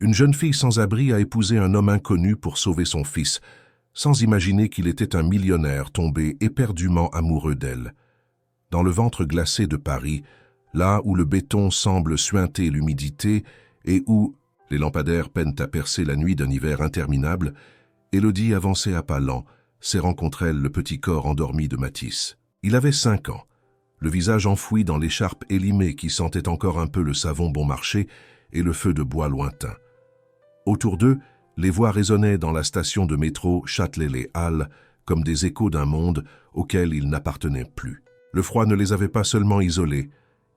Une jeune fille sans abri a épousé un homme inconnu pour sauver son fils, sans imaginer qu'il était un millionnaire tombé éperdument amoureux d'elle. Dans le ventre glacé de Paris, là où le béton semble suinter l'humidité et où les lampadaires peinent à percer la nuit d'un hiver interminable, Élodie avançait à pas lents, serrant contre elle le petit corps endormi de Mathis. Il avait 5 ans, le visage enfoui dans l'écharpe élimée qui sentait encore un peu le savon bon marché et le feu de bois lointain. Autour d'eux, les voix résonnaient dans la station de métro Châtelet-les-Halles comme des échos d'un monde auquel ils n'appartenaient plus. Le froid ne les avait pas seulement isolés,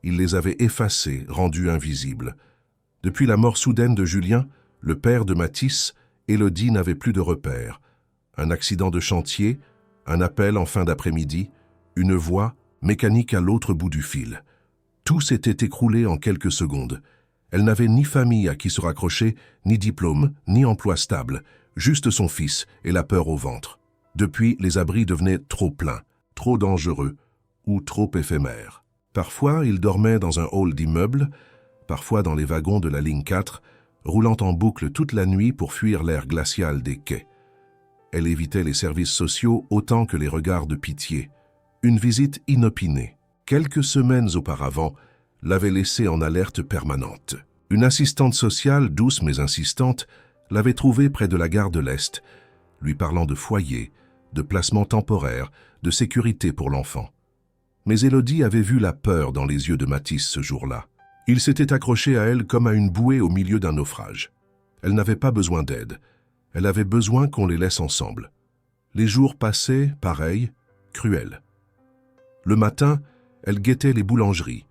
il les avait effacés, rendus invisibles. Depuis la mort soudaine de Julien, le père de Mathis, Élodie n'avait plus de repères. Un accident de chantier, un appel en fin d'après-midi, une voix mécanique à l'autre bout du fil. Tout s'était écroulé en quelques secondes. Elle n'avait ni famille à qui se raccrocher, ni diplôme, ni emploi stable, juste son fils et la peur au ventre. Depuis, les abris devenaient trop pleins, trop dangereux ou trop éphémères. Parfois, il dormait dans un hall d'immeuble, parfois dans les wagons de la ligne 4, roulant en boucle toute la nuit pour fuir l'air glacial des quais. Elle évitait les services sociaux autant que les regards de pitié. Une visite inopinée, quelques semaines auparavant, l'avait laissée en alerte permanente. Une assistante sociale, douce mais insistante, l'avait trouvée près de la gare de l'Est, lui parlant de foyer, de placement temporaire, de sécurité pour l'enfant. Mais Élodie avait vu la peur dans les yeux de Mathis ce jour-là. Il s'était accroché à elle comme à une bouée au milieu d'un naufrage. Elle n'avait pas besoin d'aide. Elle avait besoin qu'on les laisse ensemble. Les jours passaient, pareil, cruels. Le matin, elle guettait les boulangeries.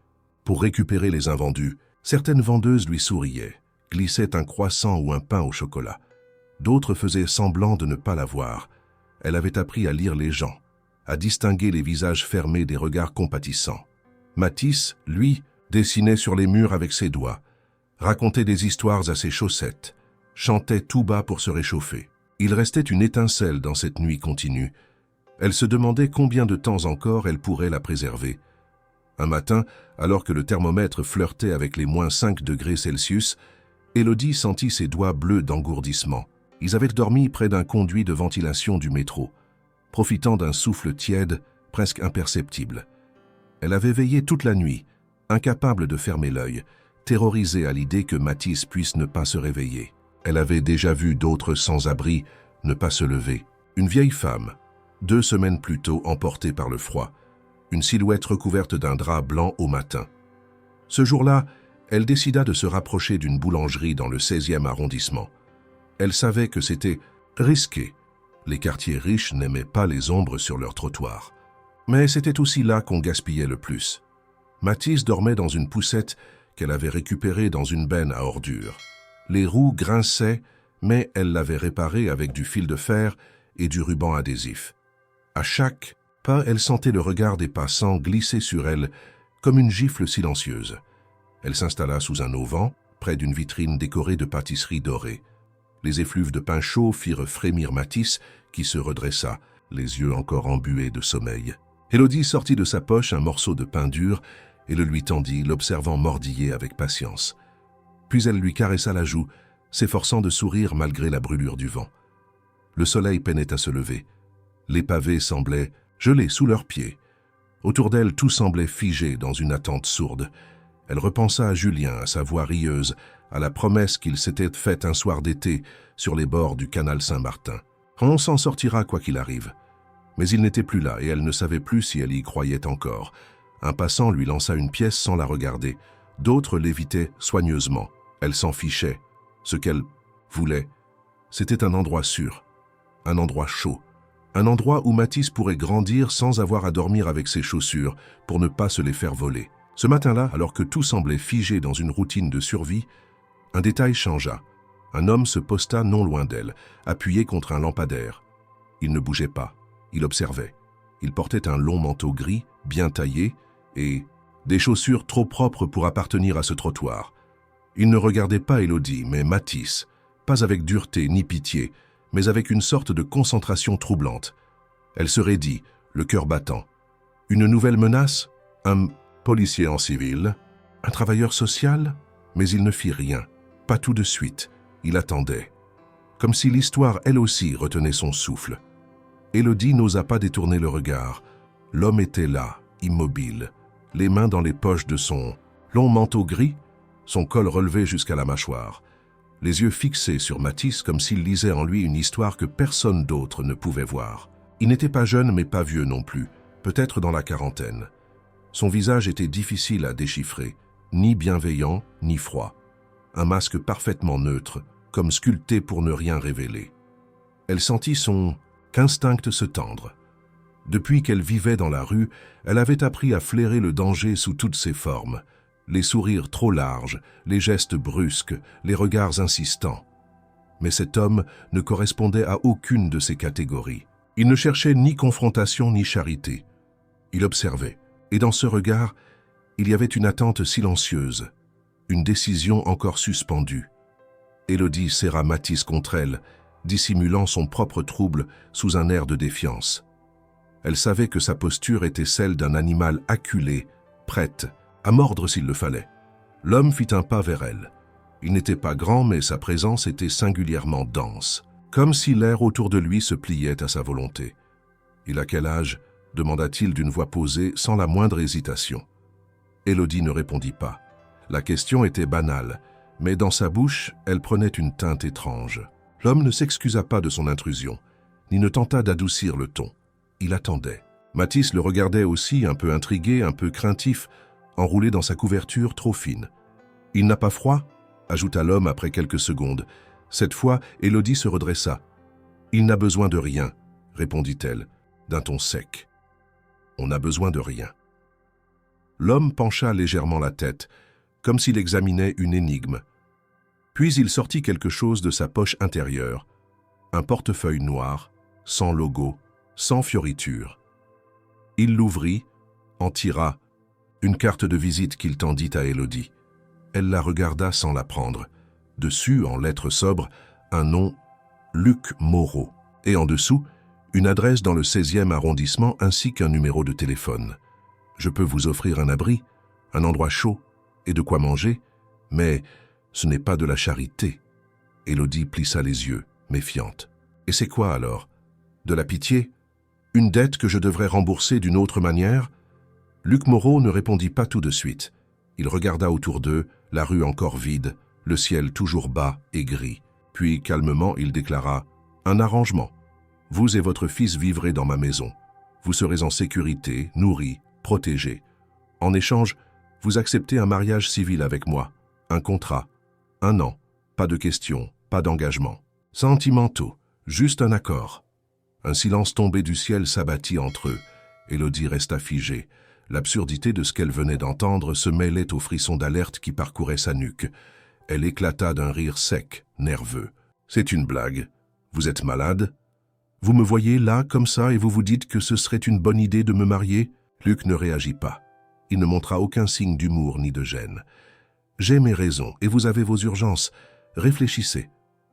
Pour récupérer les invendus, certaines vendeuses lui souriaient, glissaient un croissant ou un pain au chocolat. D'autres faisaient semblant de ne pas la voir. Elle avait appris à lire les gens, à distinguer les visages fermés des regards compatissants. Mathis, lui, dessinait sur les murs avec ses doigts, racontait des histoires à ses chaussettes, chantait tout bas pour se réchauffer. Il restait une étincelle dans cette nuit continue. Elle se demandait combien de temps encore elle pourrait la préserver. Un matin, alors que le thermomètre flirtait avec les -5 degrés Celsius, Élodie sentit ses doigts bleus d'engourdissement. Ils avaient dormi près d'un conduit de ventilation du métro, profitant d'un souffle tiède, presque imperceptible. Elle avait veillé toute la nuit, incapable de fermer l'œil, terrorisée à l'idée que Mathis puisse ne pas se réveiller. Elle avait déjà vu d'autres sans-abri ne pas se lever. Une vieille femme, 2 semaines plus tôt emportée par le froid, une silhouette recouverte d'un drap blanc au matin. Ce jour-là, elle décida de se rapprocher d'une boulangerie dans le 16e arrondissement. Elle savait que c'était risqué. Les quartiers riches n'aimaient pas les ombres sur leurs trottoirs. Mais c'était aussi là qu'on gaspillait le plus. Mathis dormait dans une poussette qu'elle avait récupérée dans une benne à ordures. Les roues grinçaient, mais elle l'avait réparée avec du fil de fer et du ruban adhésif. À chaque pas, elle sentait le regard des passants glisser sur elle comme une gifle silencieuse. Elle s'installa sous un auvent, près d'une vitrine décorée de pâtisseries dorées. Les effluves de pain chaud firent frémir Mathis, qui se redressa, les yeux encore embués de sommeil. Élodie sortit de sa poche un morceau de pain dur et le lui tendit, l'observant mordiller avec patience. Puis elle lui caressa la joue, s'efforçant de sourire malgré la brûlure du vent. Le soleil peinait à se lever. Les pavés semblaient gelés sous leurs pieds. Autour d'elle, tout semblait figé dans une attente sourde. Elle repensa à Julien, à sa voix rieuse, à la promesse qu'il s'était faite un soir d'été sur les bords du canal Saint-Martin. On s'en sortira quoi qu'il arrive. Mais il n'était plus là et elle ne savait plus si elle y croyait encore. Un passant lui lança une pièce sans la regarder. D'autres l'évitaient soigneusement. Elle s'en fichait. Ce qu'elle voulait, c'était un endroit sûr, un endroit chaud, un endroit où Mathis pourrait grandir sans avoir à dormir avec ses chaussures pour ne pas se les faire voler. Ce matin-là, alors que tout semblait figé dans une routine de survie, un détail changea. Un homme se posta non loin d'elle, appuyé contre un lampadaire. Il ne bougeait pas, il observait. Il portait un long manteau gris, bien taillé, et des chaussures trop propres pour appartenir à ce trottoir. Il ne regardait pas Élodie, mais Mathis, pas avec dureté ni pitié, mais avec une sorte de concentration troublante. Elle se raidit, le cœur battant. Une nouvelle menace? Un policier en civil? Un travailleur social? Mais il ne fit rien, pas tout de suite. Il attendait, comme si l'histoire elle aussi retenait son souffle. Élodie n'osa pas détourner le regard. L'homme était là, immobile, les mains dans les poches de son long manteau gris, son col relevé jusqu'à la mâchoire, les yeux fixés sur Mathis comme s'il lisait en lui une histoire que personne d'autre ne pouvait voir. Il n'était pas jeune mais pas vieux non plus, peut-être dans la quarantaine. Son visage était difficile à déchiffrer, ni bienveillant, ni froid. Un masque parfaitement neutre, comme sculpté pour ne rien révéler. Elle sentit son instinct se tendre. Depuis qu'elle vivait dans la rue, elle avait appris à flairer le danger sous toutes ses formes. Les sourires trop larges, les gestes brusques, les regards insistants. Mais cet homme ne correspondait à aucune de ces catégories. Il ne cherchait ni confrontation ni charité. Il observait, et dans ce regard, il y avait une attente silencieuse, une décision encore suspendue. Élodie serra Mathis contre elle, dissimulant son propre trouble sous un air de défiance. Elle savait que sa posture était celle d'un animal acculé, prête à mordre s'il le fallait. L'homme fit un pas vers elle. Il n'était pas grand, mais sa présence était singulièrement dense, comme si l'air autour de lui se pliait à sa volonté. « Il a quel âge ?» demanda-t-il d'une voix posée, sans la moindre hésitation. Élodie ne répondit pas. La question était banale, mais dans sa bouche, elle prenait une teinte étrange. L'homme ne s'excusa pas de son intrusion, ni ne tenta d'adoucir le ton. Il attendait. Mathis le regardait aussi, un peu intrigué, un peu craintif, enroulé dans sa couverture trop fine. « Il n'a pas froid ?» ajouta l'homme après quelques secondes. Cette fois, Élodie se redressa. « Il n'a besoin de rien, » répondit-elle, d'un ton sec. « On n'a besoin de rien. » L'homme pencha légèrement la tête, comme s'il examinait une énigme. Puis il sortit quelque chose de sa poche intérieure, un portefeuille noir, sans logo, sans fioriture. Il l'ouvrit, en tira une carte de visite qu'il tendit à Élodie. Elle la regarda sans la prendre. Dessus, en lettres sobres, un nom, Luc Moreau, et en dessous, une adresse dans le 16e arrondissement ainsi qu'un numéro de téléphone. « Je peux vous offrir un abri, un endroit chaud et de quoi manger, mais ce n'est pas de la charité. » Élodie plissa les yeux, méfiante. « Et c'est quoi alors? De la pitié? Une dette que je devrais rembourser d'une autre manière ?» Luc Moreau ne répondit pas tout de suite. Il regarda autour d'eux, la rue encore vide, le ciel toujours bas et gris. Puis, calmement, il déclara « Un arrangement. Vous et votre fils vivrez dans ma maison. Vous serez en sécurité, nourris, protégés. En échange, vous acceptez un mariage civil avec moi, un contrat, 1 an, pas de questions, pas d'engagement. Sentimentaux, juste un accord. » Un silence tombé du ciel s'abattit entre eux. Élodie resta figée. L'absurdité de ce qu'elle venait d'entendre se mêlait aux frissons d'alerte qui parcouraient sa nuque. Elle éclata d'un rire sec, nerveux. « C'est une blague. Vous êtes malade? Vous me voyez là, comme ça, et vous vous dites que ce serait une bonne idée de me marier ?» Luc ne réagit pas. Il ne montra aucun signe d'humour ni de gêne. « J'ai mes raisons, et vous avez vos urgences. Réfléchissez.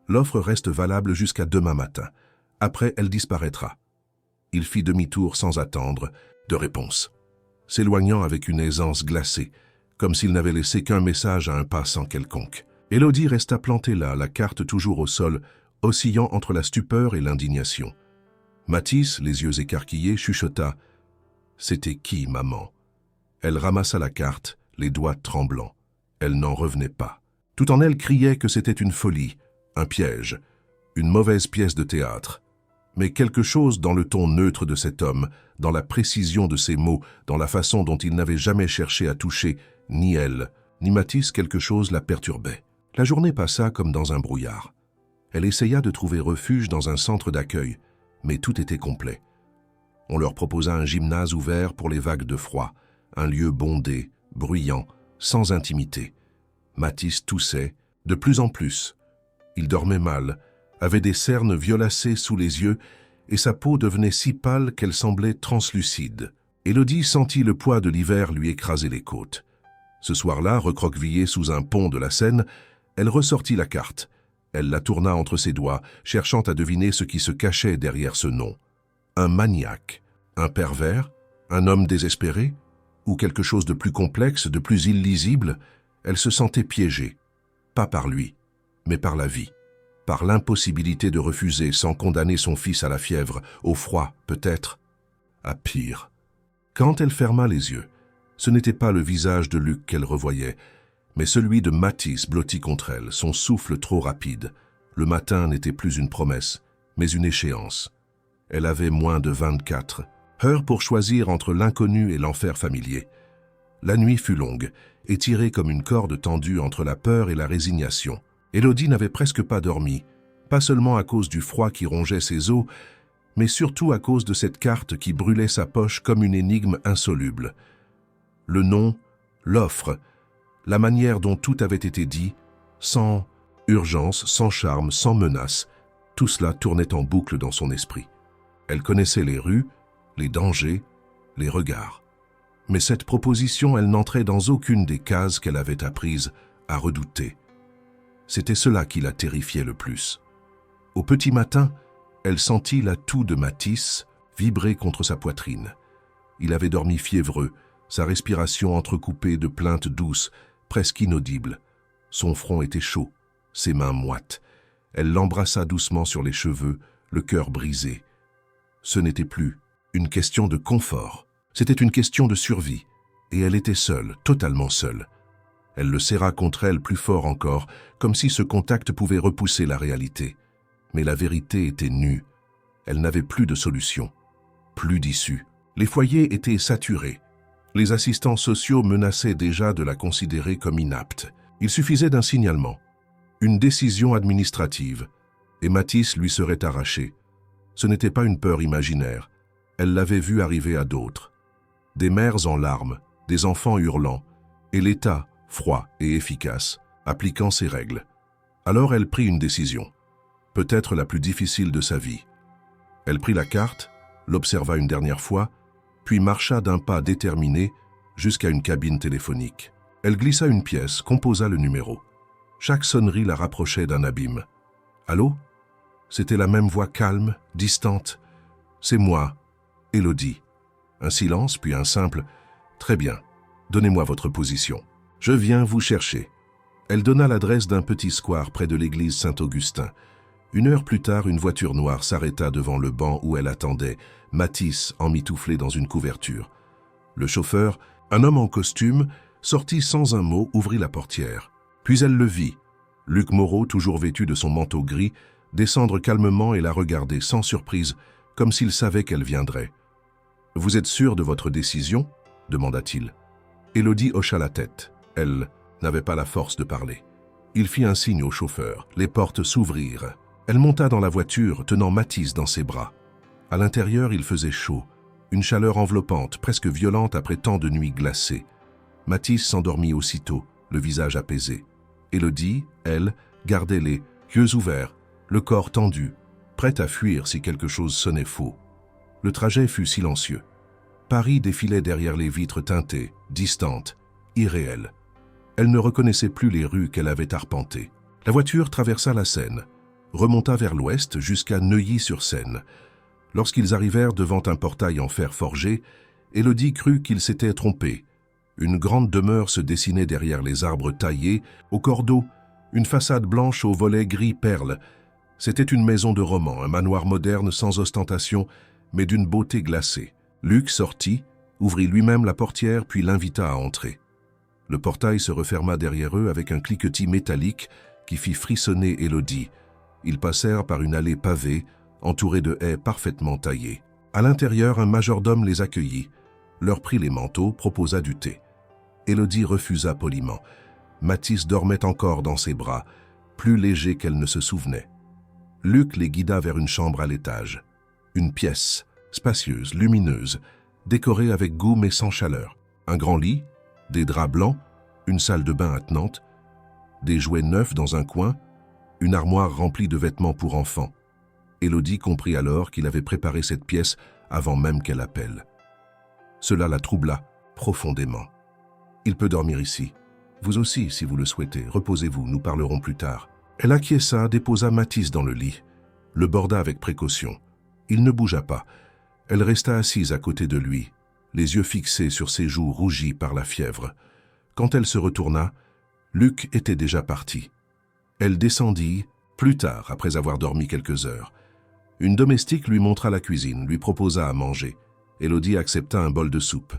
L'offre reste valable jusqu'à demain matin. Après, elle disparaîtra. » Il fit demi-tour sans attendre de réponse, s'éloignant avec une aisance glacée, comme s'il n'avait laissé qu'un message à un passant quelconque. Élodie resta plantée là, la carte toujours au sol, oscillant entre la stupeur et l'indignation. Mathis, les yeux écarquillés, chuchota « C'était qui, maman ?» Elle ramassa la carte, les doigts tremblants. Elle n'en revenait pas. Tout en elle criait que c'était une folie, un piège, une mauvaise pièce de théâtre. Mais quelque chose dans le ton neutre de cet homme, dans la précision de ses mots, dans la façon dont il n'avait jamais cherché à toucher, ni elle, ni Mathis, quelque chose la perturbait. La journée passa comme dans un brouillard. Elle essaya de trouver refuge dans un centre d'accueil, mais tout était complet. On leur proposa un gymnase ouvert pour les vagues de froid, un lieu bondé, bruyant, sans intimité. Mathis toussait, de plus en plus. Il dormait mal, avait des cernes violacées sous les yeux et sa peau devenait si pâle qu'elle semblait translucide. Élodie sentit le poids de l'hiver lui écraser les côtes. Ce soir-là, recroquevillée sous un pont de la Seine, elle ressortit la carte. Elle la tourna entre ses doigts, cherchant à deviner ce qui se cachait derrière ce nom. Un maniaque, un pervers, un homme désespéré, ou quelque chose de plus complexe, de plus illisible. Elle se sentait piégée, pas par lui, mais par la vie. par l'impossibilité de refuser sans condamner son fils à la fièvre, au froid, peut-être, à pire. Quand elle ferma les yeux, ce n'était pas le visage de Luc qu'elle revoyait, mais celui de Mathis blotti contre elle, son souffle trop rapide. Le matin n'était plus une promesse, mais une échéance. Elle avait moins de 24 heures pour choisir entre l'inconnu et l'enfer familier. La nuit fut longue, étirée comme une corde tendue entre la peur et la résignation. Élodie n'avait presque pas dormi, pas seulement à cause du froid qui rongeait ses os, mais surtout à cause de cette carte qui brûlait sa poche comme une énigme insoluble. Le nom, l'offre, la manière dont tout avait été dit, sans urgence, sans charme, sans menace, tout cela tournait en boucle dans son esprit. Elle connaissait les rues, les dangers, les regards. Mais cette proposition, elle n'entrait dans aucune des cases qu'elle avait apprises à redouter. C'était cela qui la terrifiait le plus. Au petit matin, elle sentit la toux de Mathis vibrer contre sa poitrine. Il avait dormi fiévreux, sa respiration entrecoupée de plaintes douces, presque inaudibles. Son front était chaud, ses mains moites. Elle l'embrassa doucement sur les cheveux, le cœur brisé. Ce n'était plus une question de confort, c'était une question de survie, et elle était seule, totalement seule. Elle le serra contre elle plus fort encore, comme si ce contact pouvait repousser la réalité. Mais la vérité était nue. Elle n'avait plus de solution, plus d'issue. Les foyers étaient saturés. Les assistants sociaux menaçaient déjà de la considérer comme inapte. Il suffisait d'un signalement, une décision administrative, et Mathis lui serait arraché. Ce n'était pas une peur imaginaire. Elle l'avait vu arriver à d'autres. Des mères en larmes, des enfants hurlant, et l'État, froid et efficace, appliquant ses règles. Alors elle prit une décision, peut-être la plus difficile de sa vie. Elle prit la carte, l'observa une dernière fois, puis marcha d'un pas déterminé jusqu'à une cabine téléphonique. Elle glissa une pièce, composa le numéro. Chaque sonnerie la rapprochait d'un abîme. « Allô ?» C'était la même voix calme, distante. « C'est moi, Élodie. » Un silence, puis un simple « Très bien, donnez-moi votre position. Je viens vous chercher. » Elle donna l'adresse d'un petit square près de l'église Saint-Augustin. Une heure plus tard, une voiture noire s'arrêta devant le banc où elle attendait, Mathis emmitouflé dans une couverture. Le chauffeur, un homme en costume, sortit sans un mot, ouvrit la portière. Puis elle le vit, Luc Moreau, toujours vêtu de son manteau gris, descendre calmement et la regarder sans surprise, comme s'il savait qu'elle viendrait. « Vous êtes sûr de votre décision ?» demanda-t-il. Élodie hocha la tête. Elle n'avait pas la force de parler. Il fit un signe au chauffeur. Les portes s'ouvrirent. Elle monta dans la voiture, tenant Mathis dans ses bras. À l'intérieur, il faisait chaud. Une chaleur enveloppante, presque violente après tant de nuits glacées. Mathis s'endormit aussitôt, le visage apaisé. Élodie, elle, gardait les yeux ouverts, le corps tendu, prête à fuir si quelque chose sonnait faux. Le trajet fut silencieux. Paris défilait derrière les vitres teintées, distantes, irréelles. Elle ne reconnaissait plus les rues qu'elle avait arpentées. La voiture traversa la Seine, remonta vers l'ouest jusqu'à Neuilly-sur-Seine. Lorsqu'ils arrivèrent devant un portail en fer forgé, Élodie crut qu'il s'était trompé. Une grande demeure se dessinait derrière les arbres taillés, au cordeau, une façade blanche aux volets gris perle. C'était une maison de roman, un manoir moderne sans ostentation, mais d'une beauté glacée. Luc sortit, ouvrit lui-même la portière puis l'invita à entrer. Le portail se referma derrière eux avec un cliquetis métallique qui fit frissonner Élodie. Ils passèrent par une allée pavée, entourée de haies parfaitement taillées. À l'intérieur, un majordome les accueillit, leur prit les manteaux, proposa du thé. Élodie refusa poliment. Mathis dormait encore dans ses bras, plus léger qu'elle ne se souvenait. Luc les guida vers une chambre à l'étage. Une pièce, spacieuse, lumineuse, décorée avec goût mais sans chaleur. Un grand lit, des draps blancs, une salle de bain attenante, des jouets neufs dans un coin, une armoire remplie de vêtements pour enfants. Élodie comprit alors qu'il avait préparé cette pièce avant même qu'elle appelle. Cela la troubla profondément. « Il peut dormir ici. Vous aussi, si vous le souhaitez. Reposez-vous, nous parlerons plus tard. » Elle acquiesça, déposa Mathis dans le lit, le borda avec précaution. Il ne bougea pas. Elle resta assise à côté de lui, les yeux fixés sur ses joues rougies par la fièvre. Quand elle se retourna, Luc était déjà parti. Elle descendit, Plus tard, après avoir dormi quelques heures, une domestique lui montra la cuisine, lui proposa à manger. Élodie accepta un bol de soupe.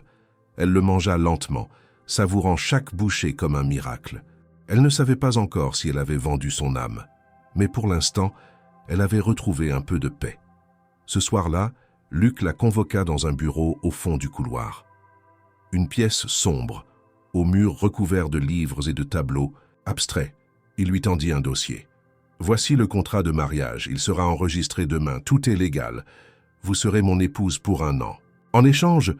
Elle le mangea lentement, savourant chaque bouchée comme un miracle. Elle ne savait pas encore si elle avait vendu son âme, mais pour l'instant, elle avait retrouvé un peu de paix. Ce soir-là, Luc la convoqua dans un bureau au fond du couloir. Une pièce sombre, aux murs recouverts de livres et de tableaux, abstraits. Il lui tendit un dossier. « Voici le contrat de mariage, il sera enregistré demain, tout est légal. Vous serez mon épouse pour 1 an. En échange,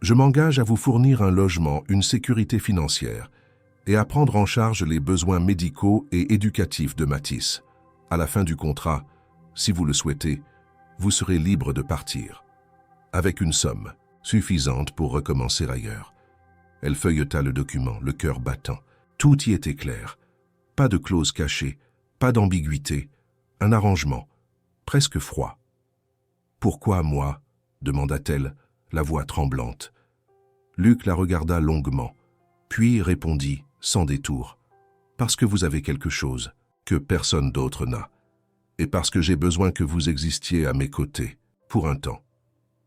je m'engage à vous fournir un logement, une sécurité financière et à prendre en charge les besoins médicaux et éducatifs de Mathis. À la fin du contrat, si vous le souhaitez, vous serez libre de partir, avec une somme suffisante pour recommencer ailleurs. » Elle feuilleta le document, le cœur battant. Tout y était clair. Pas de clause cachée, pas d'ambiguïté, un arrangement, presque froid. « Pourquoi moi ?» demanda-t-elle, la voix tremblante. Luc la regarda longuement, puis répondit, sans détour, « Parce que vous avez quelque chose que personne d'autre n'a, et parce que j'ai besoin que vous existiez à mes côtés, pour un temps. »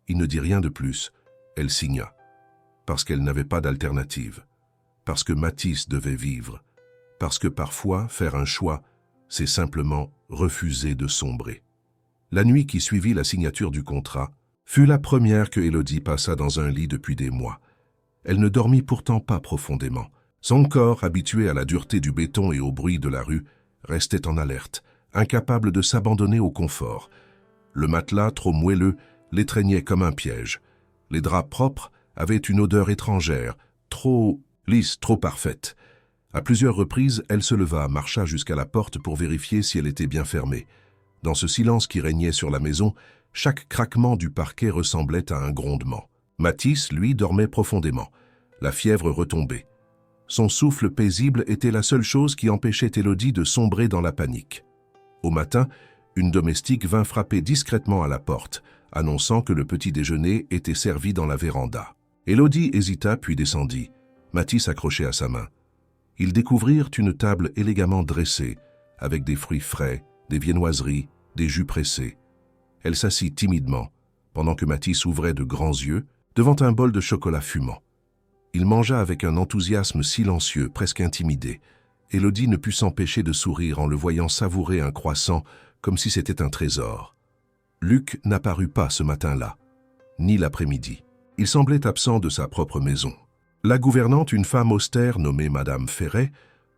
Il ne dit rien de plus, elle signa, parce qu'elle n'avait pas d'alternative, parce que Mathis devait vivre, parce que parfois, faire un choix, c'est simplement refuser de sombrer. La nuit qui suivit la signature du contrat fut la première que Élodie passa dans un lit depuis des mois. Elle ne dormit pourtant pas profondément. Son corps, habitué à la dureté du béton et au bruit de la rue, restait en alerte, incapable de s'abandonner au confort. Le matelas, trop moelleux, l'étreignait comme un piège. Les draps propres avaient une odeur étrangère, trop lisse, trop parfaite. À plusieurs reprises, elle se leva, marcha jusqu'à la porte pour vérifier si elle était bien fermée. Dans ce silence qui régnait sur la maison, chaque craquement du parquet ressemblait à un grondement. Mathis, lui, dormait profondément. La fièvre retombait. Son souffle paisible était la seule chose qui empêchait Élodie de sombrer dans la panique. Au matin, une domestique vint frapper discrètement à la porte, annonçant que le petit déjeuner était servi dans la véranda. Élodie hésita puis descendit, Mathis accroché à sa main. Ils découvrirent une table élégamment dressée, avec des fruits frais, des viennoiseries, des jus pressés. Elle s'assit timidement, pendant que Mathis ouvrait de grands yeux, devant un bol de chocolat fumant. Il mangea avec un enthousiasme silencieux, presque intimidé. Élodie ne put s'empêcher de sourire en le voyant savourer un croissant comme si c'était un trésor. Luc n'apparut pas ce matin-là, ni l'après-midi. Il semblait absent de sa propre maison. La gouvernante, une femme austère nommée Madame Ferret,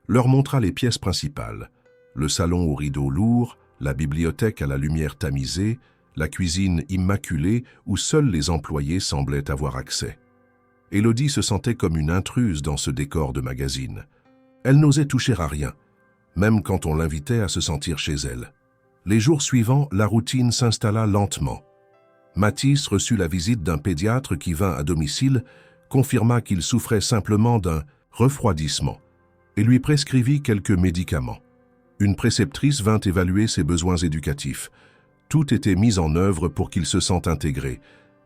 leur montra les pièces principales. Le salon aux rideaux lourds, la bibliothèque à la lumière tamisée, la cuisine immaculée où seuls les employés semblaient avoir accès. Élodie se sentait comme une intruse dans ce décor de magazine. Elle n'osait toucher à rien, même quand on l'invitait à se sentir chez elle. Les jours suivants, la routine s'installa lentement. Mathis reçut la visite d'un pédiatre qui vint à domicile, confirma qu'il souffrait simplement d'un refroidissement et lui prescrivit quelques médicaments. Une préceptrice vint évaluer ses besoins éducatifs. Tout était mis en œuvre pour qu'il se sente intégré,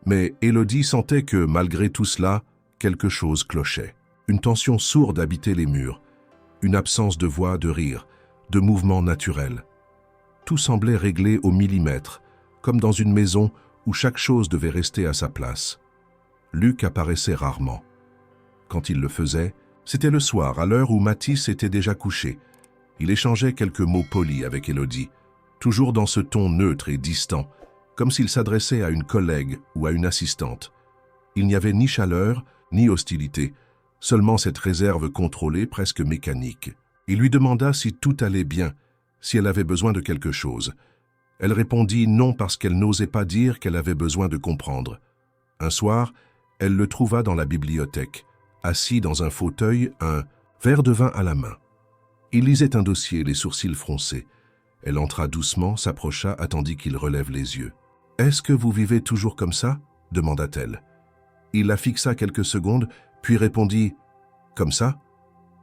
mais Élodie sentait que, malgré tout cela, quelque chose clochait. Une tension sourde habitait les murs, une absence de voix, de rire, de mouvement naturel. Tout semblait réglé au millimètre, comme dans une maison où chaque chose devait rester à sa place. Luc apparaissait rarement. Quand il le faisait, c'était le soir, à l'heure où Mathis était déjà couché. Il échangeait quelques mots polis avec Élodie, toujours dans ce ton neutre et distant, comme s'il s'adressait à une collègue ou à une assistante. Il n'y avait ni chaleur, ni hostilité, seulement cette réserve contrôlée, presque mécanique. Il lui demanda si tout allait bien, si elle avait besoin de quelque chose. Elle répondit non parce qu'elle n'osait pas dire qu'elle avait besoin de comprendre. Un soir, elle le trouva dans la bibliothèque, assis dans un fauteuil, un verre de vin à la main. Il lisait un dossier, les sourcils froncés. Elle entra doucement, s'approcha, attendit qu'il relève les yeux. « Est-ce que vous vivez toujours comme ça ?» demanda-t-elle. Il la fixa quelques secondes, puis répondit « Comme ça ?»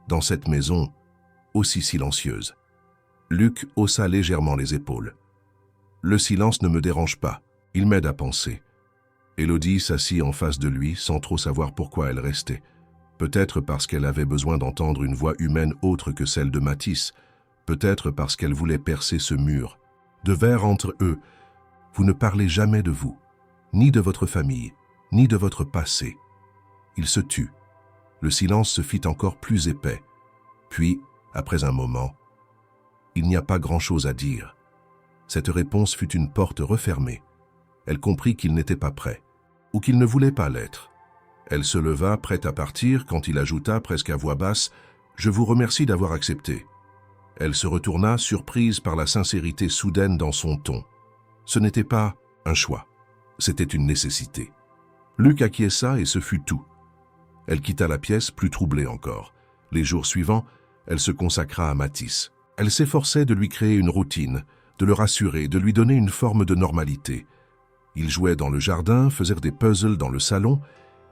dans cette maison aussi silencieuse. Luc haussa légèrement les épaules. « Le silence ne me dérange pas, il m'aide à penser. » Élodie s'assit en face de lui sans trop savoir pourquoi elle restait. Peut-être parce qu'elle avait besoin d'entendre une voix humaine autre que celle de Mathis, peut-être parce qu'elle voulait percer ce mur. De verre entre eux, vous ne parlez jamais de vous, ni de votre famille, ni de votre passé. Il se tut. Le silence se fit encore plus épais. Puis, après un moment, il n'y a pas grand-chose à dire. Cette réponse fut une porte refermée. Elle comprit qu'il n'était pas prêt, ou qu'il ne voulait pas l'être. Elle se leva, prête à partir, quand il ajouta, presque à voix basse, « Je vous remercie d'avoir accepté. » Elle se retourna, surprise par la sincérité soudaine dans son ton. Ce n'était pas un choix, c'était une nécessité. Luc acquiesça et ce fut tout. Elle quitta la pièce, plus troublée encore. Les jours suivants, elle se consacra à Mathis. Elle s'efforçait de lui créer une routine, de le rassurer, de lui donner une forme de normalité. Ils jouaient dans le jardin, faisaient des puzzles dans le salon.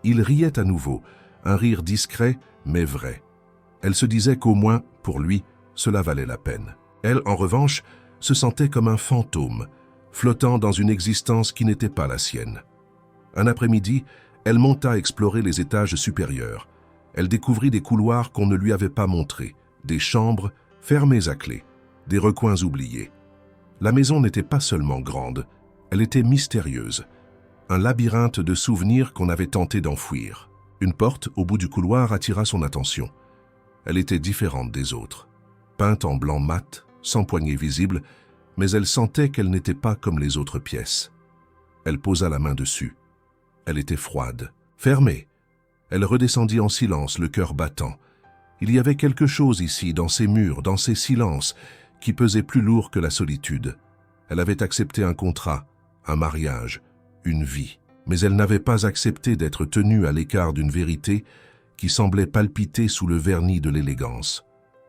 Il riait à nouveau, un rire discret mais vrai. Elle se disait qu'au moins, pour lui, cela valait la peine. Elle, en revanche, se sentait comme un fantôme, flottant dans une existence qui n'était pas la sienne. Un après-midi, elle monta explorer les étages supérieurs. Elle découvrit des couloirs qu'on ne lui avait pas montrés, des chambres fermées à clé, des recoins oubliés. La maison n'était pas seulement grande, elle était mystérieuse. Un labyrinthe de souvenirs qu'on avait tenté d'enfouir. Une porte au bout du couloir attira son attention. Elle était différente des autres. Peinte en blanc mat, sans poignée visible, mais elle sentait qu'elle n'était pas comme les autres pièces. Elle posa la main dessus. Elle était froide, fermée. Elle redescendit en silence, le cœur battant. Il y avait quelque chose ici, dans ces murs, dans ces silences, qui pesait plus lourd que la solitude. Elle avait accepté un contrat, un mariage, une vie, mais elle n'avait pas accepté d'être tenue à l'écart d'une vérité qui semblait palpiter sous le vernis de l'élégance.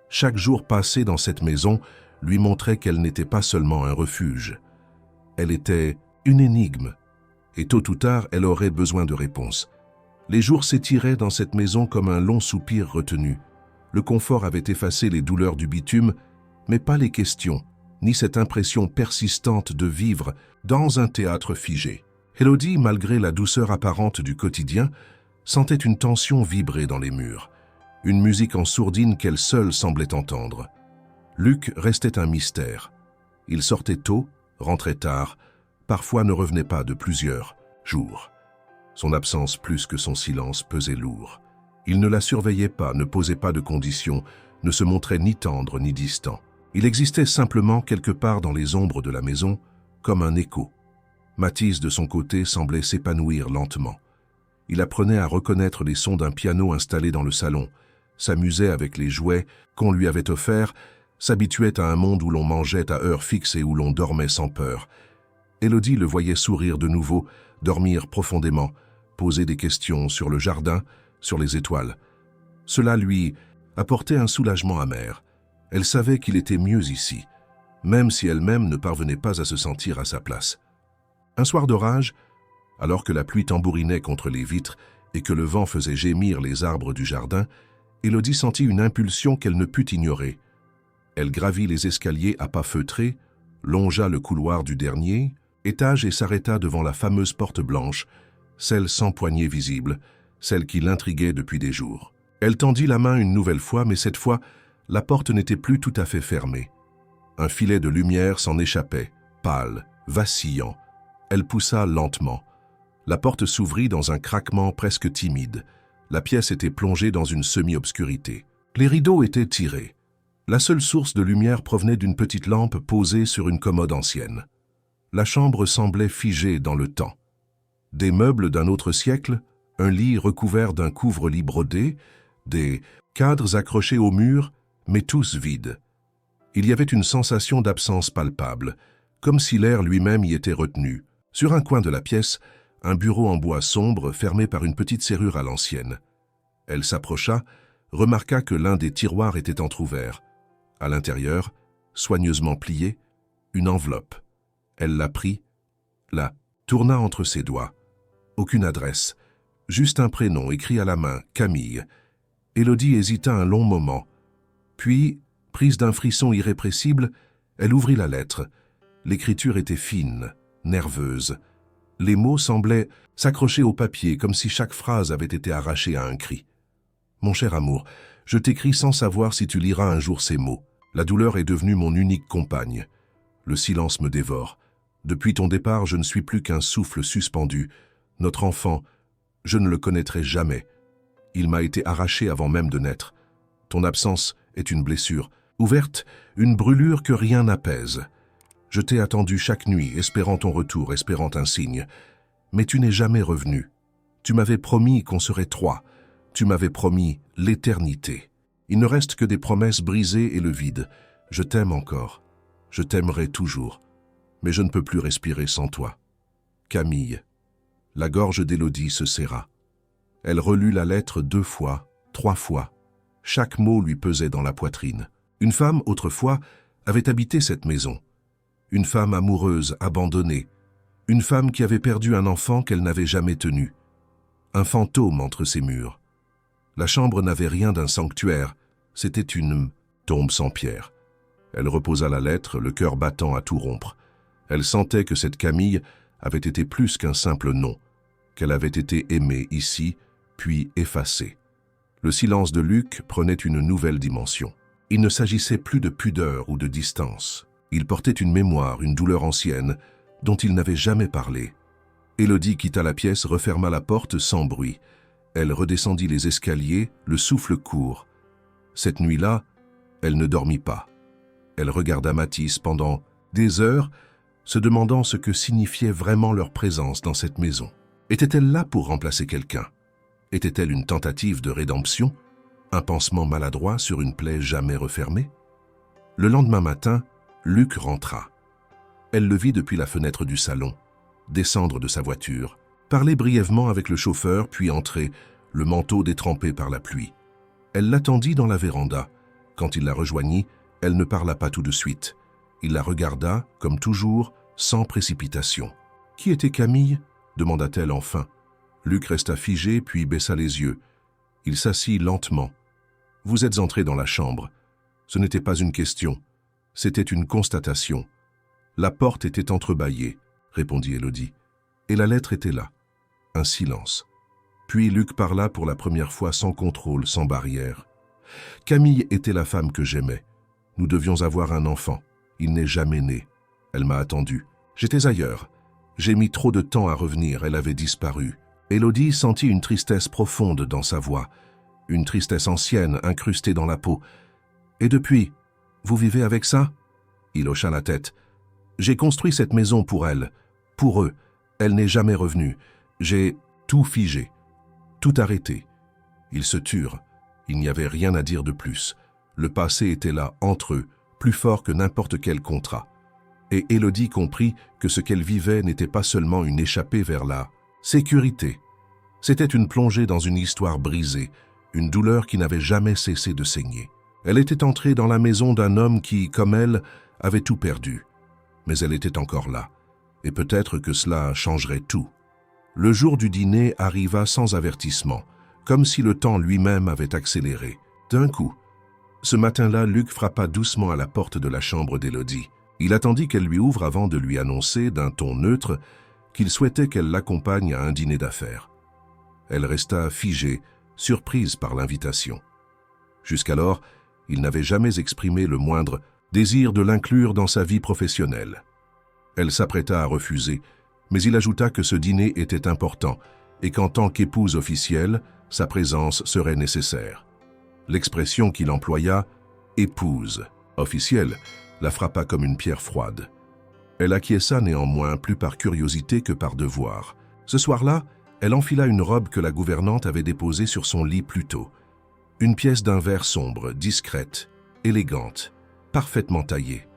Chaque jour passé dans cette maison lui montrait qu'elle n'était pas seulement un refuge. Elle était une énigme, et tôt ou tard, elle aurait besoin de réponses. Les jours s'étiraient dans cette maison comme un long soupir retenu. Le confort avait effacé les douleurs du bitume, mais pas les questions, ni cette impression persistante de vivre dans un théâtre figé. Élodie, malgré la douceur apparente du quotidien, sentait une tension vibrer dans les murs, une musique en sourdine qu'elle seule semblait entendre. Luc restait un mystère. Il sortait tôt, rentrait tard, parfois ne revenait pas de plusieurs jours. Son absence plus que son silence pesait lourd. Il ne la surveillait pas, ne posait pas de conditions, ne se montrait ni tendre ni distant. Il existait simplement quelque part dans les ombres de la maison, comme un écho. Mathis, de son côté, semblait s'épanouir lentement. Il apprenait à reconnaître les sons d'un piano installé dans le salon, s'amusait avec les jouets qu'on lui avait offerts, s'habituait à un monde où l'on mangeait à heure fixe et où l'on dormait sans peur. Élodie le voyait sourire de nouveau, dormir profondément, poser des questions sur le jardin, sur les étoiles. Cela lui apportait un soulagement amer. Elle savait qu'il était mieux ici, même si elle-même ne parvenait pas à se sentir à sa place. Un soir d'orage, alors que la pluie tambourinait contre les vitres et que le vent faisait gémir les arbres du jardin, Élodie sentit une impulsion qu'elle ne put ignorer. Elle gravit les escaliers à pas feutrés, longea le couloir du dernier étage et s'arrêta devant la fameuse porte blanche, celle sans poignée visible, celle qui l'intriguait depuis des jours. Elle tendit la main une nouvelle fois, mais cette fois, la porte n'était plus tout à fait fermée. Un filet de lumière s'en échappait, pâle, vacillant. Elle poussa lentement. La porte s'ouvrit dans un craquement presque timide. La pièce était plongée dans une semi-obscurité. Les rideaux étaient tirés. La seule source de lumière provenait d'une petite lampe posée sur une commode ancienne. La chambre semblait figée dans le temps. Des meubles d'un autre siècle, un lit recouvert d'un couvre-lit brodé, des cadres accrochés au mur, mais tous vides. Il y avait une sensation d'absence palpable, comme si l'air lui-même y était retenu. Sur un coin de la pièce, un bureau en bois sombre fermé par une petite serrure à l'ancienne. Elle s'approcha, remarqua que l'un des tiroirs était entrouvert. À l'intérieur, soigneusement pliée, une enveloppe. Elle la prit, la tourna entre ses doigts. Aucune adresse, juste un prénom écrit à la main, Camille. Élodie hésita un long moment. Puis, prise d'un frisson irrépressible, elle ouvrit la lettre. L'écriture était fine, nerveuse. Les mots semblaient s'accrocher au papier comme si chaque phrase avait été arrachée à un cri. « Mon cher amour, je t'écris sans savoir si tu liras un jour ces mots. La douleur est devenue mon unique compagne. Le silence me dévore. Depuis ton départ, je ne suis plus qu'un souffle suspendu. Notre enfant, je ne le connaîtrai jamais. Il m'a été arraché avant même de naître. Ton absence est une blessure, ouverte, une brûlure que rien n'apaise. Je t'ai attendu chaque nuit, espérant ton retour, espérant un signe. Mais tu n'es jamais revenu. Tu m'avais promis qu'on serait trois. Tu m'avais promis l'éternité. Il ne reste que des promesses brisées et le vide. Je t'aime encore. Je t'aimerai toujours. Mais je ne peux plus respirer sans toi. Camille. La gorge d'Élodie se serra. Elle relut la lettre 2 fois, 3 fois. Chaque mot lui pesait dans la poitrine. Une femme, autrefois, avait habité cette maison. Une femme amoureuse, abandonnée. Une femme qui avait perdu un enfant qu'elle n'avait jamais tenu. Un fantôme entre ses murs. La chambre n'avait rien d'un sanctuaire, c'était une tombe sans pierre. Elle reposa la lettre, le cœur battant à tout rompre. Elle sentait que cette Camille avait été plus qu'un simple nom, qu'elle avait été aimée ici, puis effacée. Le silence de Luc prenait une nouvelle dimension. Il ne s'agissait plus de pudeur ou de distance. Il portait une mémoire, une douleur ancienne, dont il n'avait jamais parlé. Élodie quitta la pièce, referma la porte sans bruit. Elle redescendit les escaliers, le souffle court. Cette nuit-là, elle ne dormit pas. Elle regarda Mathis pendant des heures, se demandant ce que signifiait vraiment leur présence dans cette maison. Était-elle là pour remplacer quelqu'un? Était-elle une tentative de rédemption? Un pansement maladroit sur une plaie jamais refermée? Le lendemain matin, Luc rentra. Elle le vit depuis la fenêtre du salon, descendre de sa voiture, parler brièvement avec le chauffeur, puis entrer, le manteau détrempé par la pluie. Elle l'attendit dans la véranda. Quand il la rejoignit, elle ne parla pas tout de suite. Il la regarda, comme toujours, sans précipitation. « Qui était Camille ?» demanda-t-elle enfin. Luc resta figé, puis baissa les yeux. Il s'assit lentement. « Vous êtes entré dans la chambre. Ce n'était pas une question. C'était une constatation. La porte était entrebâillée, répondit Élodie. Et la lettre était là. Un silence. Puis Luc parla pour la première fois sans contrôle, sans barrière. Camille était la femme que j'aimais. Nous devions avoir un enfant. Il n'est jamais né. Elle m'a attendu. J'étais ailleurs. J'ai mis trop de temps à revenir. Elle avait disparu. Élodie sentit une tristesse profonde dans sa voix. Une tristesse ancienne, incrustée dans la peau. Et depuis, vous vivez avec ça? Il hocha la tête. J'ai construit cette maison pour elle. Pour eux. Elle n'est jamais revenue. J'ai tout figé. Tout arrêté. Ils se turent. Il n'y avait rien à dire de plus. Le passé était là, entre eux, plus fort que n'importe quel contrat. Et Élodie comprit que ce qu'elle vivait n'était pas seulement une échappée vers la sécurité. C'était une plongée dans une histoire brisée, une douleur qui n'avait jamais cessé de saigner. Elle était entrée dans la maison d'un homme qui, comme elle, avait tout perdu. Mais elle était encore là, et peut-être que cela changerait tout. Le jour du dîner arriva sans avertissement, comme si le temps lui-même avait accéléré. D'un coup, ce matin-là, Luc frappa doucement à la porte de la chambre d'Élodie. Il attendit qu'elle lui ouvre avant de lui annoncer, d'un ton neutre, qu'il souhaitait qu'elle l'accompagne à un dîner d'affaires. Elle resta figée, surprise par l'invitation. Jusqu'alors, il n'avait jamais exprimé le moindre désir de l'inclure dans sa vie professionnelle. Elle s'apprêta à refuser, mais il ajouta que ce dîner était important et qu'en tant qu'épouse officielle, sa présence serait nécessaire. L'expression qu'il employa, « épouse officielle », la frappa comme une pierre froide. Elle acquiesça néanmoins plus par curiosité que par devoir. Ce soir-là, elle enfila une robe que la gouvernante avait déposée sur son lit plus tôt. Une pièce d'un vert sombre, discrète, élégante, parfaitement taillée.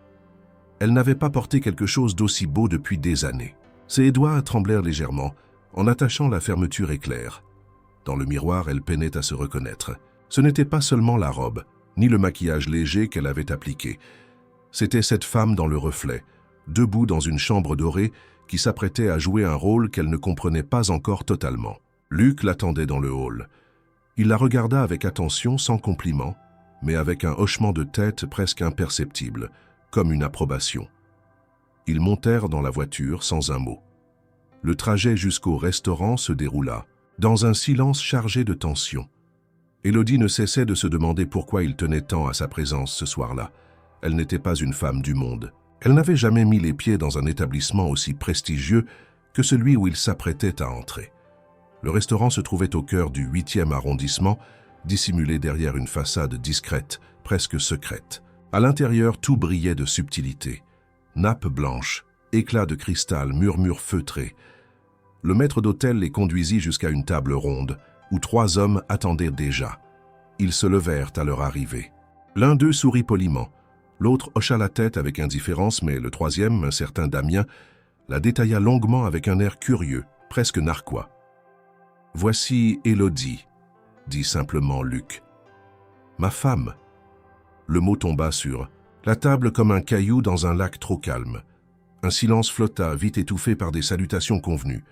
Elle n'avait pas porté quelque chose d'aussi beau depuis des années. Ses doigts tremblèrent légèrement, en attachant la fermeture éclair. Dans le miroir, elle peinait à se reconnaître. Ce n'était pas seulement la robe, ni le maquillage léger qu'elle avait appliqué. C'était cette femme dans le reflet, debout dans une chambre dorée qui s'apprêtait à jouer un rôle qu'elle ne comprenait pas encore totalement. Luc l'attendait dans le hall. Il la regarda avec attention, sans compliment, mais avec un hochement de tête presque imperceptible, comme une approbation. Ils montèrent dans la voiture sans un mot. Le trajet jusqu'au restaurant se déroula, dans un silence chargé de tension. Élodie ne cessait de se demander pourquoi il tenait tant à sa présence ce soir-là. Elle n'était pas une femme du monde. Elle n'avait jamais mis les pieds dans un établissement aussi prestigieux que celui où il s'apprêtait à entrer. Le restaurant se trouvait au cœur du 8e arrondissement, dissimulé derrière une façade discrète, presque secrète. À l'intérieur, tout brillait de subtilité. Nappes blanches, éclats de cristal, murmures feutrés. Le maître d'hôtel les conduisit jusqu'à une table ronde, où 3 hommes attendaient déjà. Ils se levèrent à leur arrivée. L'un d'eux sourit poliment. L'autre hocha la tête avec indifférence, mais le troisième, un certain Damien, la détailla longuement avec un air curieux, presque narquois. « Voici Élodie », dit simplement Luc. « Ma femme ». Le mot tomba sur la table comme un caillou dans un lac trop calme. Un silence flotta, vite étouffé par des salutations convenues.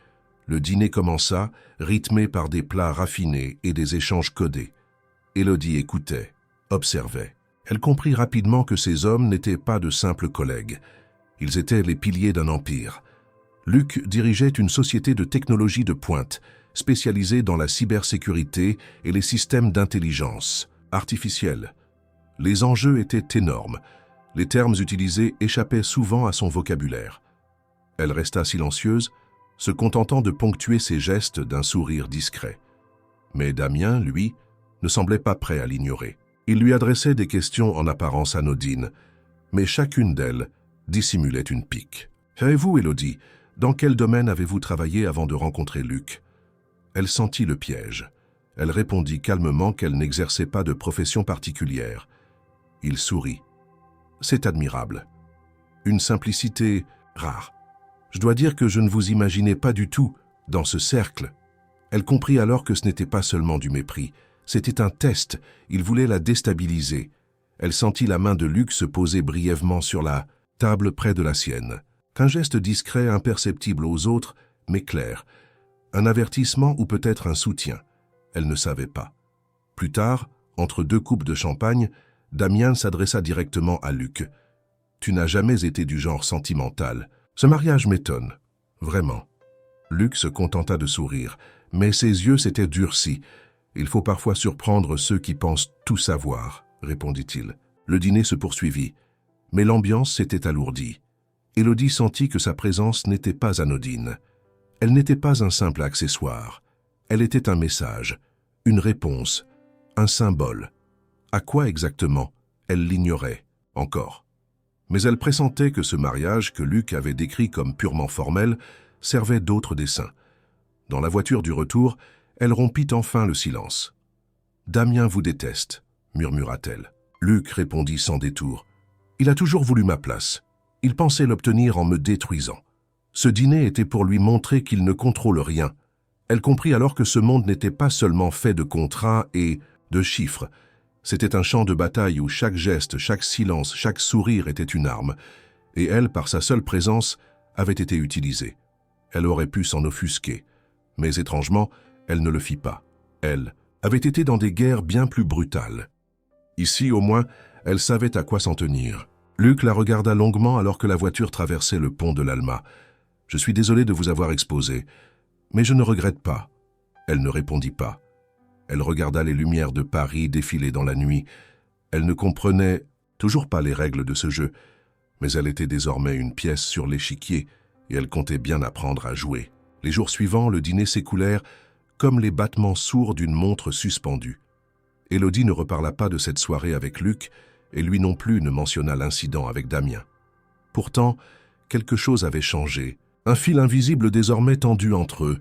Le dîner commença, rythmé par des plats raffinés et des échanges codés. Élodie écoutait, observait. Elle comprit rapidement que ces hommes n'étaient pas de simples collègues. Ils étaient les piliers d'un empire. Luc dirigeait une société de technologie de pointe, spécialisée dans la cybersécurité et les systèmes d'intelligence artificielle. Les enjeux étaient énormes. Les termes utilisés échappaient souvent à son vocabulaire. Elle resta silencieuse, se contentant de ponctuer ses gestes d'un sourire discret. Mais Damien, lui, ne semblait pas prêt à l'ignorer. Il lui adressait des questions en apparence anodines, mais chacune d'elles dissimulait une pique. « Et vous, Élodie, dans quel domaine avez-vous travaillé avant de rencontrer Luc ?» Elle sentit le piège. Elle répondit calmement qu'elle n'exerçait pas de profession particulière. Il sourit. « C'est admirable. Une simplicité rare. Je dois dire que je ne vous imaginais pas du tout dans ce cercle. » Elle comprit alors que ce n'était pas seulement du mépris. C'était un test, il voulait la déstabiliser. Elle sentit la main de Luc se poser brièvement sur la table près de la sienne. Un geste discret, imperceptible aux autres, mais clair. Un avertissement ou peut-être un soutien. Elle ne savait pas. Plus tard, entre 2 coupes de champagne, Damien s'adressa directement à Luc. « Tu n'as jamais été du genre sentimental. Ce mariage m'étonne. Vraiment. » Luc se contenta de sourire, mais ses yeux s'étaient durcis. « Il faut parfois surprendre ceux qui pensent tout savoir, » répondit-il. Le dîner se poursuivit, mais l'ambiance s'était alourdie. Élodie sentit que sa présence n'était pas anodine. Elle n'était pas un simple accessoire. Elle était un message, une réponse, un symbole. À quoi exactement? Elle l'ignorait, encore. Mais elle pressentait que ce mariage, que Luc avait décrit comme purement formel, servait d'autres desseins. Dans la voiture du retour, elle rompit enfin le silence. « Damien vous déteste », murmura-t-elle. Luc répondit sans détour. « Il a toujours voulu ma place. Il pensait l'obtenir en me détruisant. Ce dîner était pour lui montrer qu'il ne contrôle rien. » Elle comprit alors que ce monde n'était pas seulement fait de contrats et de chiffres. C'était un champ de bataille où chaque geste, chaque silence, chaque sourire était une arme. Et elle, par sa seule présence, avait été utilisée. Elle aurait pu s'en offusquer. Mais étrangement, elle ne le fit pas. Elle avait été dans des guerres bien plus brutales. Ici, au moins, elle savait à quoi s'en tenir. Luc la regarda longuement alors que la voiture traversait le pont de l'Alma. « Je suis désolé de vous avoir exposé, mais je ne regrette pas. » Elle ne répondit pas. Elle regarda les lumières de Paris défiler dans la nuit. Elle ne comprenait toujours pas les règles de ce jeu, mais elle était désormais une pièce sur l'échiquier et elle comptait bien apprendre à jouer. Les jours suivants, le dîner s'écoulèrent comme les battements sourds d'une montre suspendue. Élodie ne reparla pas de cette soirée avec Luc et lui non plus ne mentionna l'incident avec Damien. Pourtant, quelque chose avait changé. Un fil invisible désormais tendu entre eux,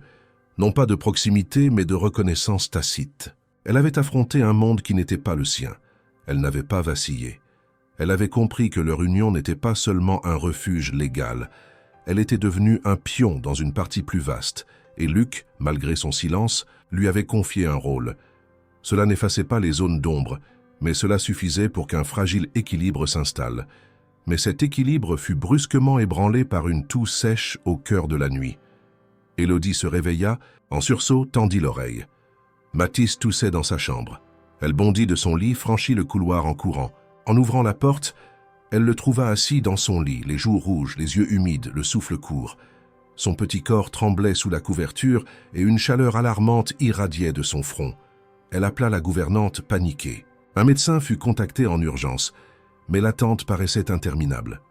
non pas de proximité mais de reconnaissance tacite. Elle avait affronté un monde qui n'était pas le sien. Elle n'avait pas vacillé. Elle avait compris que leur union n'était pas seulement un refuge légal. Elle était devenue un pion dans une partie plus vaste, et Luc, malgré son silence, lui avait confié un rôle. Cela n'effaçait pas les zones d'ombre, mais cela suffisait pour qu'un fragile équilibre s'installe. Mais cet équilibre fut brusquement ébranlé par une toux sèche au cœur de la nuit. Élodie se réveilla, en sursaut tendit l'oreille. Mathis toussait dans sa chambre. Elle bondit de son lit, franchit le couloir en courant. En ouvrant la porte, elle le trouva assis dans son lit, les joues rouges, les yeux humides, le souffle court. Son petit corps tremblait sous la couverture et une chaleur alarmante irradiait de son front. Elle appela la gouvernante paniquée. Un médecin fut contacté en urgence, Mais l'attente paraissait interminable.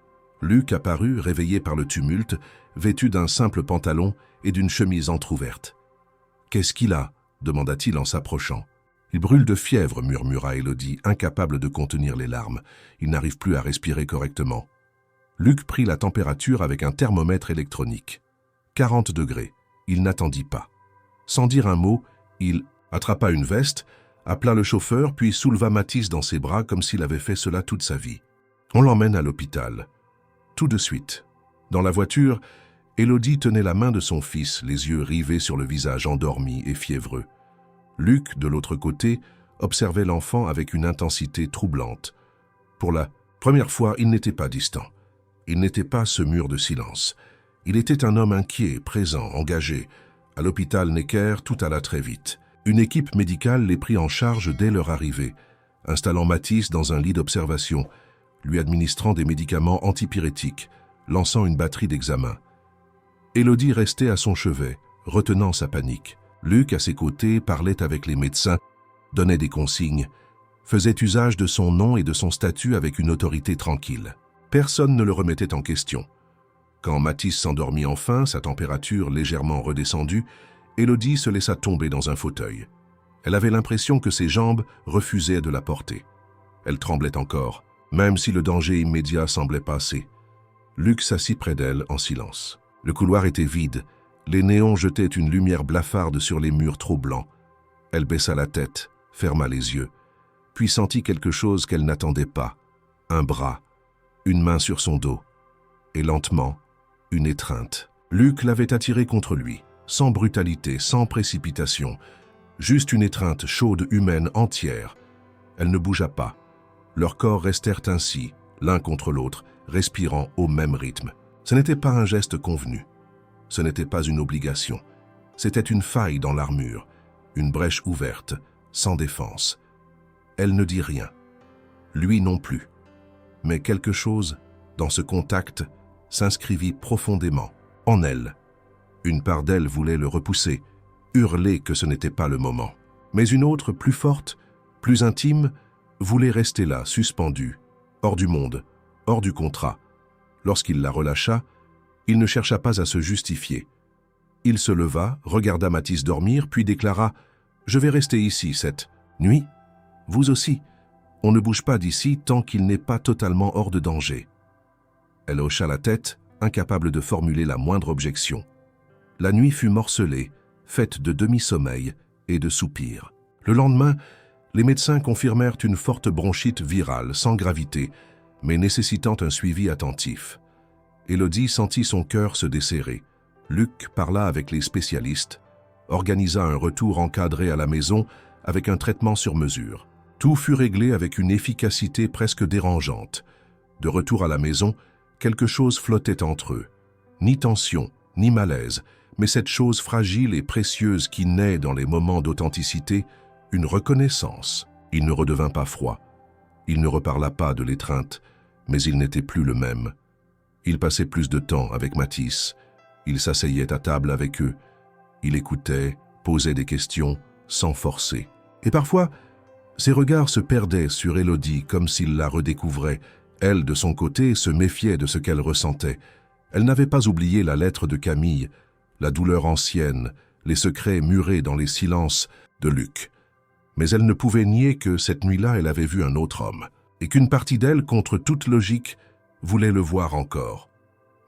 Luc apparut, réveillé par le tumulte, vêtu d'un simple pantalon et d'une chemise entr'ouverte. « Qu'est-ce qu'il a ?» demanda-t-il en s'approchant. « Il brûle de fièvre » murmura Élodie, incapable de contenir les larmes. Il n'arrive plus à respirer correctement. Luc prit la température avec un thermomètre électronique. 40 degrés. Il n'attendit pas. Sans dire un mot, il attrapa une veste, appela le chauffeur, puis souleva Mathis dans ses bras comme s'il avait fait cela toute sa vie. On l'emmène à l'hôpital. Tout de suite. Dans la voiture, Élodie tenait la main de son fils, les yeux rivés sur le visage endormi et fiévreux. Luc, de l'autre côté, observait l'enfant avec une intensité troublante. Pour la première fois, il n'était pas distant. Il n'était pas ce mur de silence. Il était un homme inquiet, présent, engagé. À l'hôpital Necker, tout alla très vite. Une équipe médicale les prit en charge dès leur arrivée, installant Mathis dans un lit d'observation, lui administrant des médicaments antipyrétiques, lançant une batterie d'examens. Élodie restait à son chevet, retenant sa panique. Luc, à ses côtés, parlait avec les médecins, donnait des consignes, faisait usage de son nom et de son statut avec une autorité tranquille. Personne ne le remettait en question. Quand Mathis s'endormit enfin, sa température légèrement redescendue, Élodie se laissa tomber dans un fauteuil. Elle avait l'impression que ses jambes refusaient de la porter. Elle tremblait encore, même si le danger immédiat semblait passer. Luc s'assit près d'elle en silence. Le couloir était vide. Les néons jetaient une lumière blafarde sur les murs trop blancs. Elle baissa la tête, ferma les yeux, puis sentit quelque chose qu'elle n'attendait pas. Un bras, une main sur son dos, et lentement, une étreinte. Luc l'avait attirée contre lui, sans brutalité, sans précipitation, juste une étreinte chaude humaine entière. Elle ne bougea pas. Leurs corps restèrent ainsi, l'un contre l'autre, respirant au même rythme. Ce n'était pas un geste convenu. Ce n'était pas une obligation. C'était une faille dans l'armure, une brèche ouverte, sans défense. Elle ne dit rien. Lui non plus. Mais quelque chose, dans ce contact, s'inscrivit profondément, en elle. Une part d'elle voulait le repousser, hurler que ce n'était pas le moment. Mais une autre, plus forte, plus intime, voulait rester là, suspendue, hors du monde, hors du contrat. Lorsqu'il la relâcha, il ne chercha pas à se justifier. Il se leva, regarda Mathis dormir, puis déclara « Je vais rester ici cette nuit. Vous aussi. On ne bouge pas d'ici tant qu'il n'est pas totalement hors de danger. » Elle hocha la tête, incapable de formuler la moindre objection. La nuit fut morcelée, faite de demi-sommeil et de soupirs. Le lendemain, les médecins confirmèrent une forte bronchite virale, sans gravité, mais nécessitant un suivi attentif. Élodie sentit son cœur se desserrer. Luc parla avec les spécialistes, organisa un retour encadré à la maison avec un traitement sur mesure. Tout fut réglé avec une efficacité presque dérangeante. De retour à la maison, quelque chose flottait entre eux. Ni tension, ni malaise, mais cette chose fragile et précieuse qui naît dans les moments d'authenticité, une reconnaissance. Il ne redevint pas froid. Il ne reparla pas de l'étreinte, mais il n'était plus le même. Il passait plus de temps avec Mathis. Il s'asseyait à table avec eux. Il écoutait, posait des questions, sans forcer. Et parfois, ses regards se perdaient sur Élodie comme s'il la redécouvrait. Elle, de son côté, se méfiait de ce qu'elle ressentait. Elle n'avait pas oublié la lettre de Camille, la douleur ancienne, les secrets murés dans les silences de Luc. Mais elle ne pouvait nier que cette nuit-là, elle avait vu un autre homme, et qu'une partie d'elle, contre toute logique, voulait le voir encore.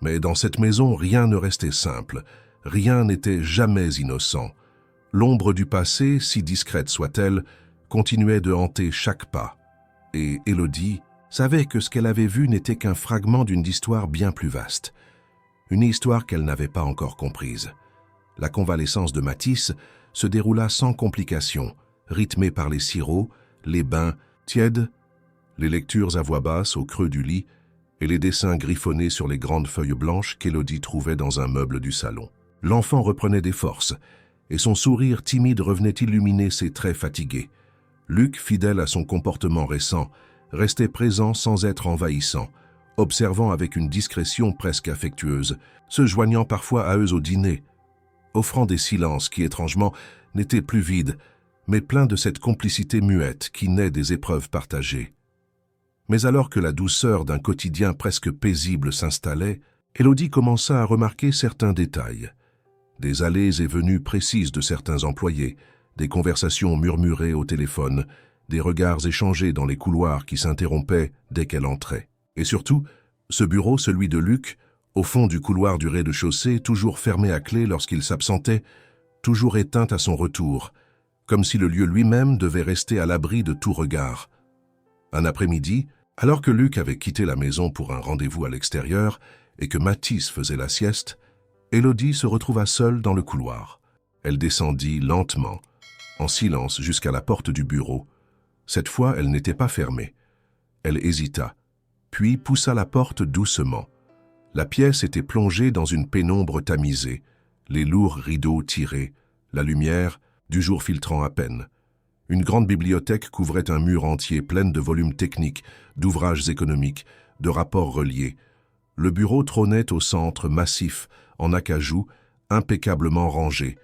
Mais dans cette maison, rien ne restait simple, rien n'était jamais innocent. L'ombre du passé, si discrète soit-elle, continuait de hanter chaque pas. Et Élodie savait que ce qu'elle avait vu n'était qu'un fragment d'une histoire bien plus vaste. Une histoire qu'elle n'avait pas encore comprise. La convalescence de Mathis se déroula sans complications, rythmée par les sirops, les bains tièdes, les lectures à voix basse au creux du lit et les dessins griffonnés sur les grandes feuilles blanches qu'Élodie trouvait dans un meuble du salon. L'enfant reprenait des forces, et son sourire timide revenait illuminer ses traits fatigués. Luc, fidèle à son comportement récent, restait présent sans être envahissant, observant avec une discrétion presque affectueuse, se joignant parfois à eux au dîner, offrant des silences qui, étrangement, n'étaient plus vides, mais pleins de cette complicité muette qui naît des épreuves partagées. Mais alors que la douceur d'un quotidien presque paisible s'installait, Élodie commença à remarquer certains détails. Des allées et venues précises de certains employés, des conversations murmurées au téléphone, des regards échangés dans les couloirs qui s'interrompaient dès qu'elle entrait. Et surtout, ce bureau, celui de Luc, au fond du couloir du rez-de-chaussée, toujours fermé à clé lorsqu'il s'absentait, toujours éteint à son retour, comme si le lieu lui-même devait rester à l'abri de tout regard. Un après-midi, alors que Luc avait quitté la maison pour un rendez-vous à l'extérieur et que Mathis faisait la sieste, Élodie se retrouva seule dans le couloir. Elle descendit lentement, en silence jusqu'à la porte du bureau. Cette fois, elle n'était pas fermée. Elle hésita, puis poussa la porte doucement. La pièce était plongée dans une pénombre tamisée, les lourds rideaux tirés, la lumière du jour filtrant à peine. Une grande bibliothèque couvrait un mur entier plein de volumes techniques, d'ouvrages économiques, de rapports reliés. Le bureau trônait au centre, massif, en acajou, impeccablement rangé.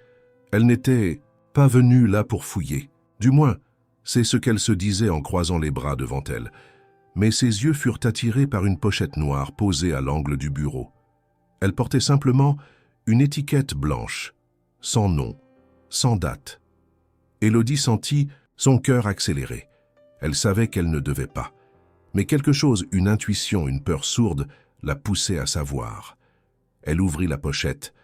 Elle n'était pas venue là pour fouiller. Du moins, c'est ce qu'elle se disait en croisant les bras devant elle. Mais ses yeux furent attirés par une pochette noire posée à l'angle du bureau. Elle portait simplement une étiquette blanche, sans nom, sans date. Élodie sentit son cœur accélérer. Elle savait qu'elle ne devait pas. Mais quelque chose, une intuition, une peur sourde, la poussait à savoir. Elle ouvrit la pochette.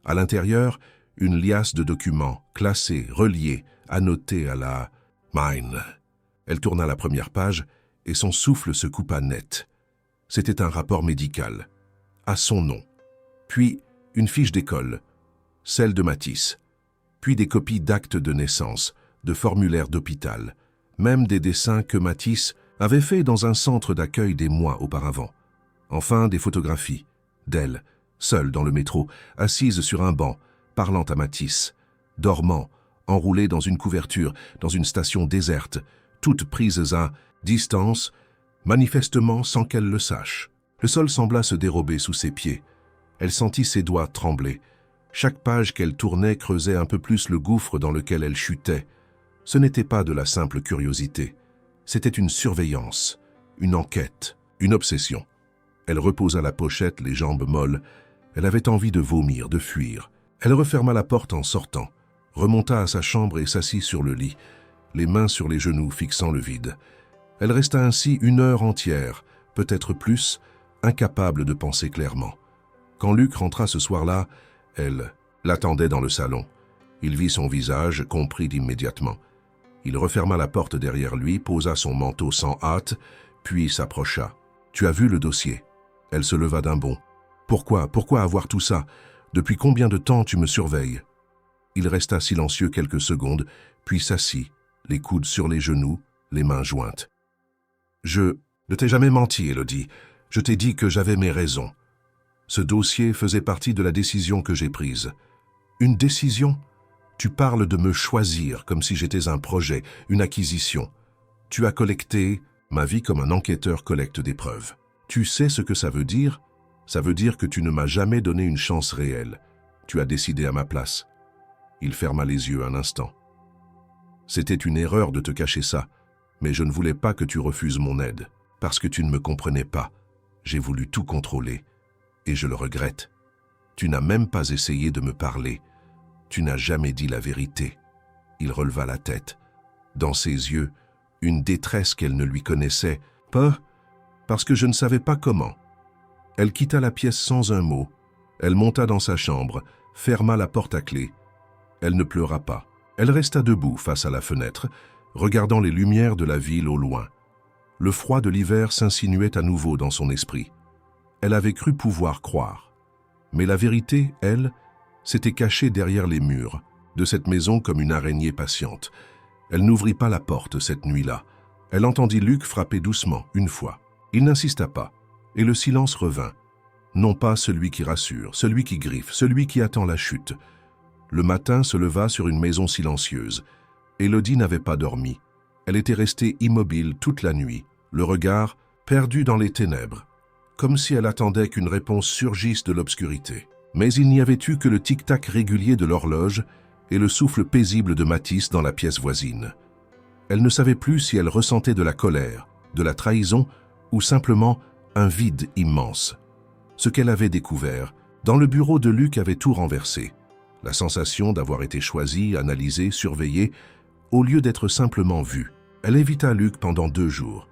À l'intérieur, une liasse de documents, classés, reliés, annotés à la « mine ». Elle tourna la première page et son souffle se coupa net. C'était un rapport médical, à son nom. Puis une fiche d'école, celle de Mathis. Puis des copies d'actes de naissance, de formulaires d'hôpital, même des dessins que Mathis avait faits dans un centre d'accueil des mois auparavant. Enfin, des photographies, d'elle, seule dans le métro, assise sur un banc, parlant à Mathis, dormant, enroulée dans une couverture, dans une station déserte, toutes prises à distance, manifestement sans qu'elle le sache. Le sol sembla se dérober sous ses pieds. Elle sentit ses doigts trembler. Chaque page qu'elle tournait creusait un peu plus le gouffre dans lequel elle chutait. Ce n'était pas de la simple curiosité. C'était une surveillance, une enquête, une obsession. Elle reposa la pochette, les jambes molles. Elle avait envie de vomir, de fuir. Elle referma la porte en sortant, remonta à sa chambre et s'assit sur le lit, les mains sur les genoux fixant le vide. Elle resta ainsi 1 heure entière, peut-être plus, incapable de penser clairement. Quand Luc rentra ce soir-là, elle l'attendait dans le salon. Il vit son visage, comprit immédiatement. Il referma la porte derrière lui, posa son manteau sans hâte, puis s'approcha. « Tu as vu le dossier ?» Elle se leva d'un bond. « Pourquoi avoir tout ça? Depuis combien de temps tu me surveilles ?» Il resta silencieux quelques secondes, puis s'assit, les coudes sur les genoux, les mains jointes. « Je ne t'ai jamais menti, Élodie. Je t'ai dit que j'avais mes raisons. Ce dossier faisait partie de la décision que j'ai prise. » « Une décision ? Tu parles de me choisir comme si j'étais un projet, une acquisition. Tu as collecté ma vie comme un enquêteur collecte des preuves. Tu sais ce que ça veut dire ? Ça veut dire que tu ne m'as jamais donné une chance réelle. Tu as décidé à ma place. » Il ferma les yeux un instant. « C'était une erreur de te cacher ça, mais je ne voulais pas que tu refuses mon aide, parce que tu ne me comprenais pas. J'ai voulu tout contrôler, et je le regrette. Tu n'as même pas essayé de me parler. Tu n'as jamais dit la vérité. » Il releva la tête. Dans ses yeux, une détresse qu'elle ne lui connaissait pas, parce que je ne savais pas comment. Elle quitta la pièce sans un mot. Elle monta dans sa chambre, ferma la porte à clé. Elle ne pleura pas. Elle resta debout face à la fenêtre, regardant les lumières de la ville au loin. Le froid de l'hiver s'insinuait à nouveau dans son esprit. Elle avait cru pouvoir croire. Mais la vérité, elle, s'était cachée derrière les murs de cette maison comme une araignée patiente. Elle n'ouvrit pas la porte cette nuit-là. Elle entendit Luc frapper doucement, une fois. Il n'insista pas, et le silence revint. Non pas celui qui rassure, celui qui griffe, celui qui attend la chute. Le matin se leva sur une maison silencieuse. Élodie n'avait pas dormi. Elle était restée immobile toute la nuit, le regard perdu dans les ténèbres, comme si elle attendait qu'une réponse surgisse de l'obscurité. Mais il n'y avait eu que le tic-tac régulier de l'horloge et le souffle paisible de Mathis dans la pièce voisine. Elle ne savait plus si elle ressentait de la colère, de la trahison ou simplement un vide immense. Ce qu'elle avait découvert, dans le bureau de Luc avait tout renversé. La sensation d'avoir été choisie, analysée, surveillée, au lieu d'être simplement vue. Elle invita Luc pendant 2 jours.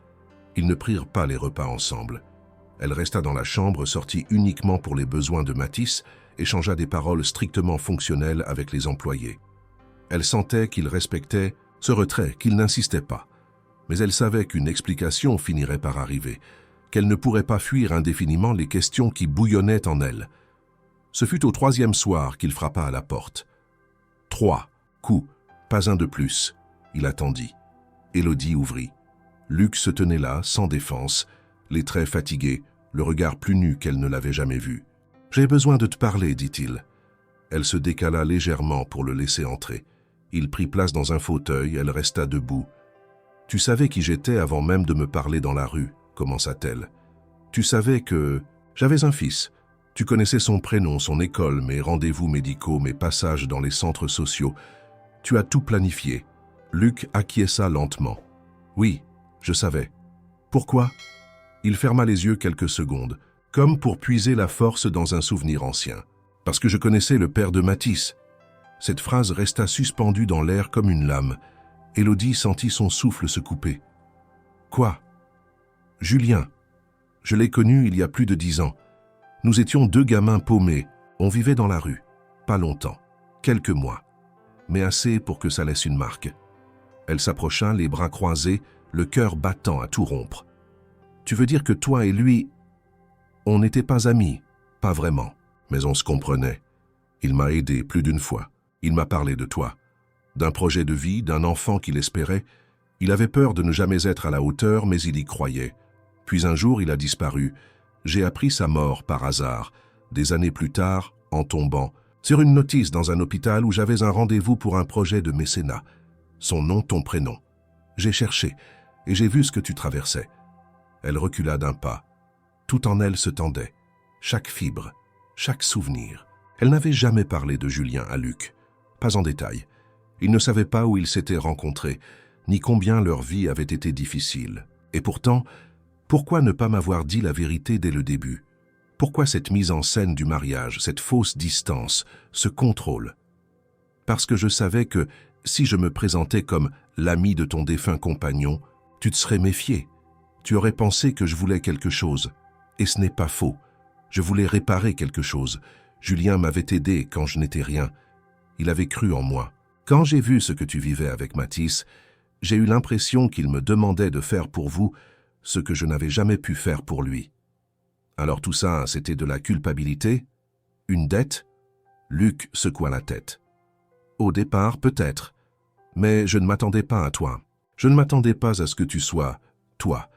Ils ne prirent pas les repas ensemble. Elle resta dans la chambre, sortie uniquement pour les besoins de Mathis, échangea des paroles strictement fonctionnelles avec les employés. Elle sentait qu'il respectait ce retrait, qu'il n'insistait pas. Mais elle savait qu'une explication finirait par arriver, qu'elle ne pourrait pas fuir indéfiniment les questions qui bouillonnaient en elle. Ce fut au 3e soir qu'il frappa à la porte. 3 coups, pas un de plus. Il attendit. Élodie ouvrit. Luc se tenait là, sans défense, les traits fatigués, le regard plus nu qu'elle ne l'avait jamais vu. « J'ai besoin de te parler, dit-il. » Elle se décala légèrement pour le laisser entrer. Il prit place dans un fauteuil, elle resta debout. « Tu savais qui j'étais avant même de me parler dans la rue, » commença-t-elle. « Tu savais que j'avais un fils. Tu connaissais son prénom, son école, mes rendez-vous médicaux, mes passages dans les centres sociaux. Tu as tout planifié. » Luc acquiesça lentement. « Oui, je savais. » « Pourquoi ?» Il ferma les yeux quelques secondes, comme pour puiser la force dans un souvenir ancien. « Parce que je connaissais le père de Mathis. » Cette phrase resta suspendue dans l'air comme une lame. Élodie sentit son souffle se couper. « Quoi ?»« Julien. Je l'ai connu il y a plus de 10 ans. Nous étions 2 gamins paumés. On vivait dans la rue. Pas longtemps. Quelques mois. Mais assez pour que ça laisse une marque. » Elle s'approcha, les bras croisés, le cœur battant à tout rompre. « Tu veux dire que toi et lui, on n'était pas amis, pas vraiment, mais on se comprenait. Il m'a aidé plus d'une fois. Il m'a parlé de toi, d'un projet de vie, d'un enfant qu'il espérait. Il avait peur de ne jamais être à la hauteur, mais il y croyait. Puis un jour, il a disparu. J'ai appris sa mort par hasard, des années plus tard, en tombant, sur une notice dans un hôpital où j'avais un rendez-vous pour un projet de mécénat. Son nom, ton prénom. J'ai cherché, et j'ai vu ce que tu traversais. » Elle recula d'un pas. Tout en elle se tendait. Chaque fibre, chaque souvenir. Elle n'avait jamais parlé de Julien à Luc. Pas en détail. Il ne savait pas où ils s'étaient rencontrés, ni combien leur vie avait été difficile. Et pourtant, pourquoi ne pas m'avoir dit la vérité dès le début? Pourquoi cette mise en scène du mariage, cette fausse distance, ce contrôle? Parce que je savais que, si je me présentais comme l'ami de ton défunt compagnon, tu te serais méfié. Tu aurais pensé que je voulais quelque chose. Et ce n'est pas faux. Je voulais réparer quelque chose. Julien m'avait aidé quand je n'étais rien. Il avait cru en moi. Quand j'ai vu ce que tu vivais avec Mathis, j'ai eu l'impression qu'il me demandait de faire pour vous ce que je n'avais jamais pu faire pour lui. Alors tout ça, c'était de la culpabilité? Une dette? Luc secoua la tête. Au départ, peut-être. Mais je ne m'attendais pas à toi. Je ne m'attendais pas à ce que tu sois, toi.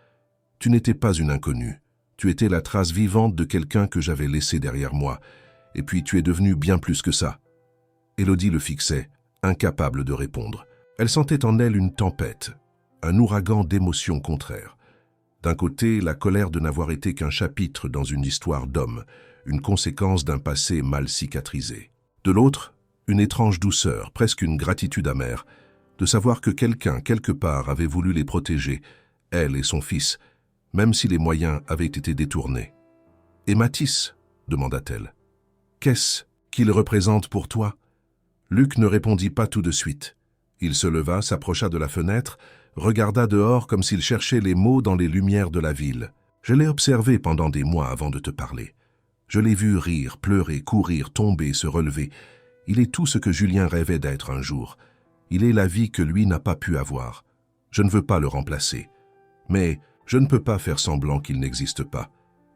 Tu n'étais pas une inconnue. Tu étais la trace vivante de quelqu'un que j'avais laissé derrière moi. Et puis tu es devenu bien plus que ça. Élodie le fixait, incapable de répondre. Elle sentait en elle une tempête, un ouragan d'émotions contraires. D'un côté, la colère de n'avoir été qu'un chapitre dans une histoire d'homme, une conséquence d'un passé mal cicatrisé. De l'autre, une étrange douceur, presque une gratitude amère, de savoir que quelqu'un, quelque part, avait voulu les protéger, elle et son fils, même si les moyens avaient été détournés. « Et Mathis ?» demanda-t-elle. « Qu'est-ce qu'il représente pour toi ?» Luc ne répondit pas tout de suite. Il se leva, s'approcha de la fenêtre, regarda dehors comme s'il cherchait les mots dans les lumières de la ville. « Je l'ai observé pendant des mois avant de te parler. Je l'ai vu rire, pleurer, courir, tomber, se relever. Il est tout ce que Julien rêvait d'être un jour. Il est la vie que lui n'a pas pu avoir. Je ne veux pas le remplacer. Mais je ne peux pas faire semblant qu'il n'existe pas.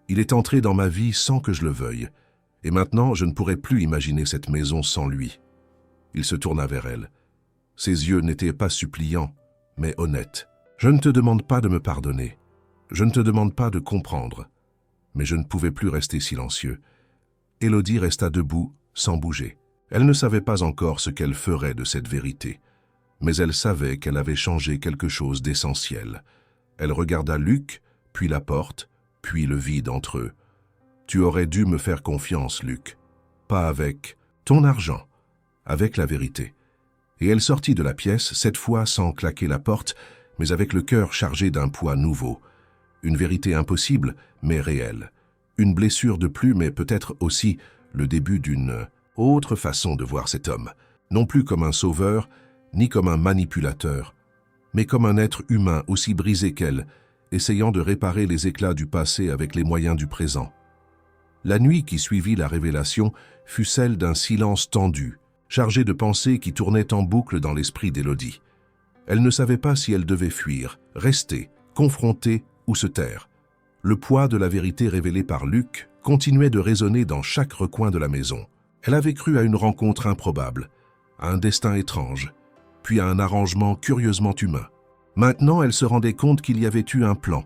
Il est entré dans ma vie sans que je le veuille. Et maintenant, je ne pourrais plus imaginer cette maison sans lui. » Il se tourna vers elle. Ses yeux n'étaient pas suppliants, mais honnêtes. « Je ne te demande pas de me pardonner. Je ne te demande pas de comprendre. » Mais je ne pouvais plus rester silencieux. Élodie resta debout, sans bouger. Elle ne savait pas encore ce qu'elle ferait de cette vérité. Mais elle savait qu'elle avait changé quelque chose d'essentiel. Elle regarda Luc, puis la porte, puis le vide entre eux. « Tu aurais dû me faire confiance, Luc. Pas avec ton argent, avec la vérité. » Et elle sortit de la pièce, cette fois sans claquer la porte, mais avec le cœur chargé d'un poids nouveau. Une vérité impossible, mais réelle. Une blessure de plus, mais peut-être aussi le début d'une autre façon de voir cet homme. Non plus comme un sauveur, ni comme un manipulateur, mais comme un être humain aussi brisé qu'elle, essayant de réparer les éclats du passé avec les moyens du présent. La nuit qui suivit la révélation fut celle d'un silence tendu, chargé de pensées qui tournaient en boucle dans l'esprit d'Élodie. Elle ne savait pas si elle devait fuir, rester, confronter ou se taire. Le poids de la vérité révélée par Luc continuait de résonner dans chaque recoin de la maison. Elle avait cru à une rencontre improbable, à un destin étrange, puis à un arrangement curieusement humain. Maintenant, elle se rendait compte qu'il y avait eu un plan,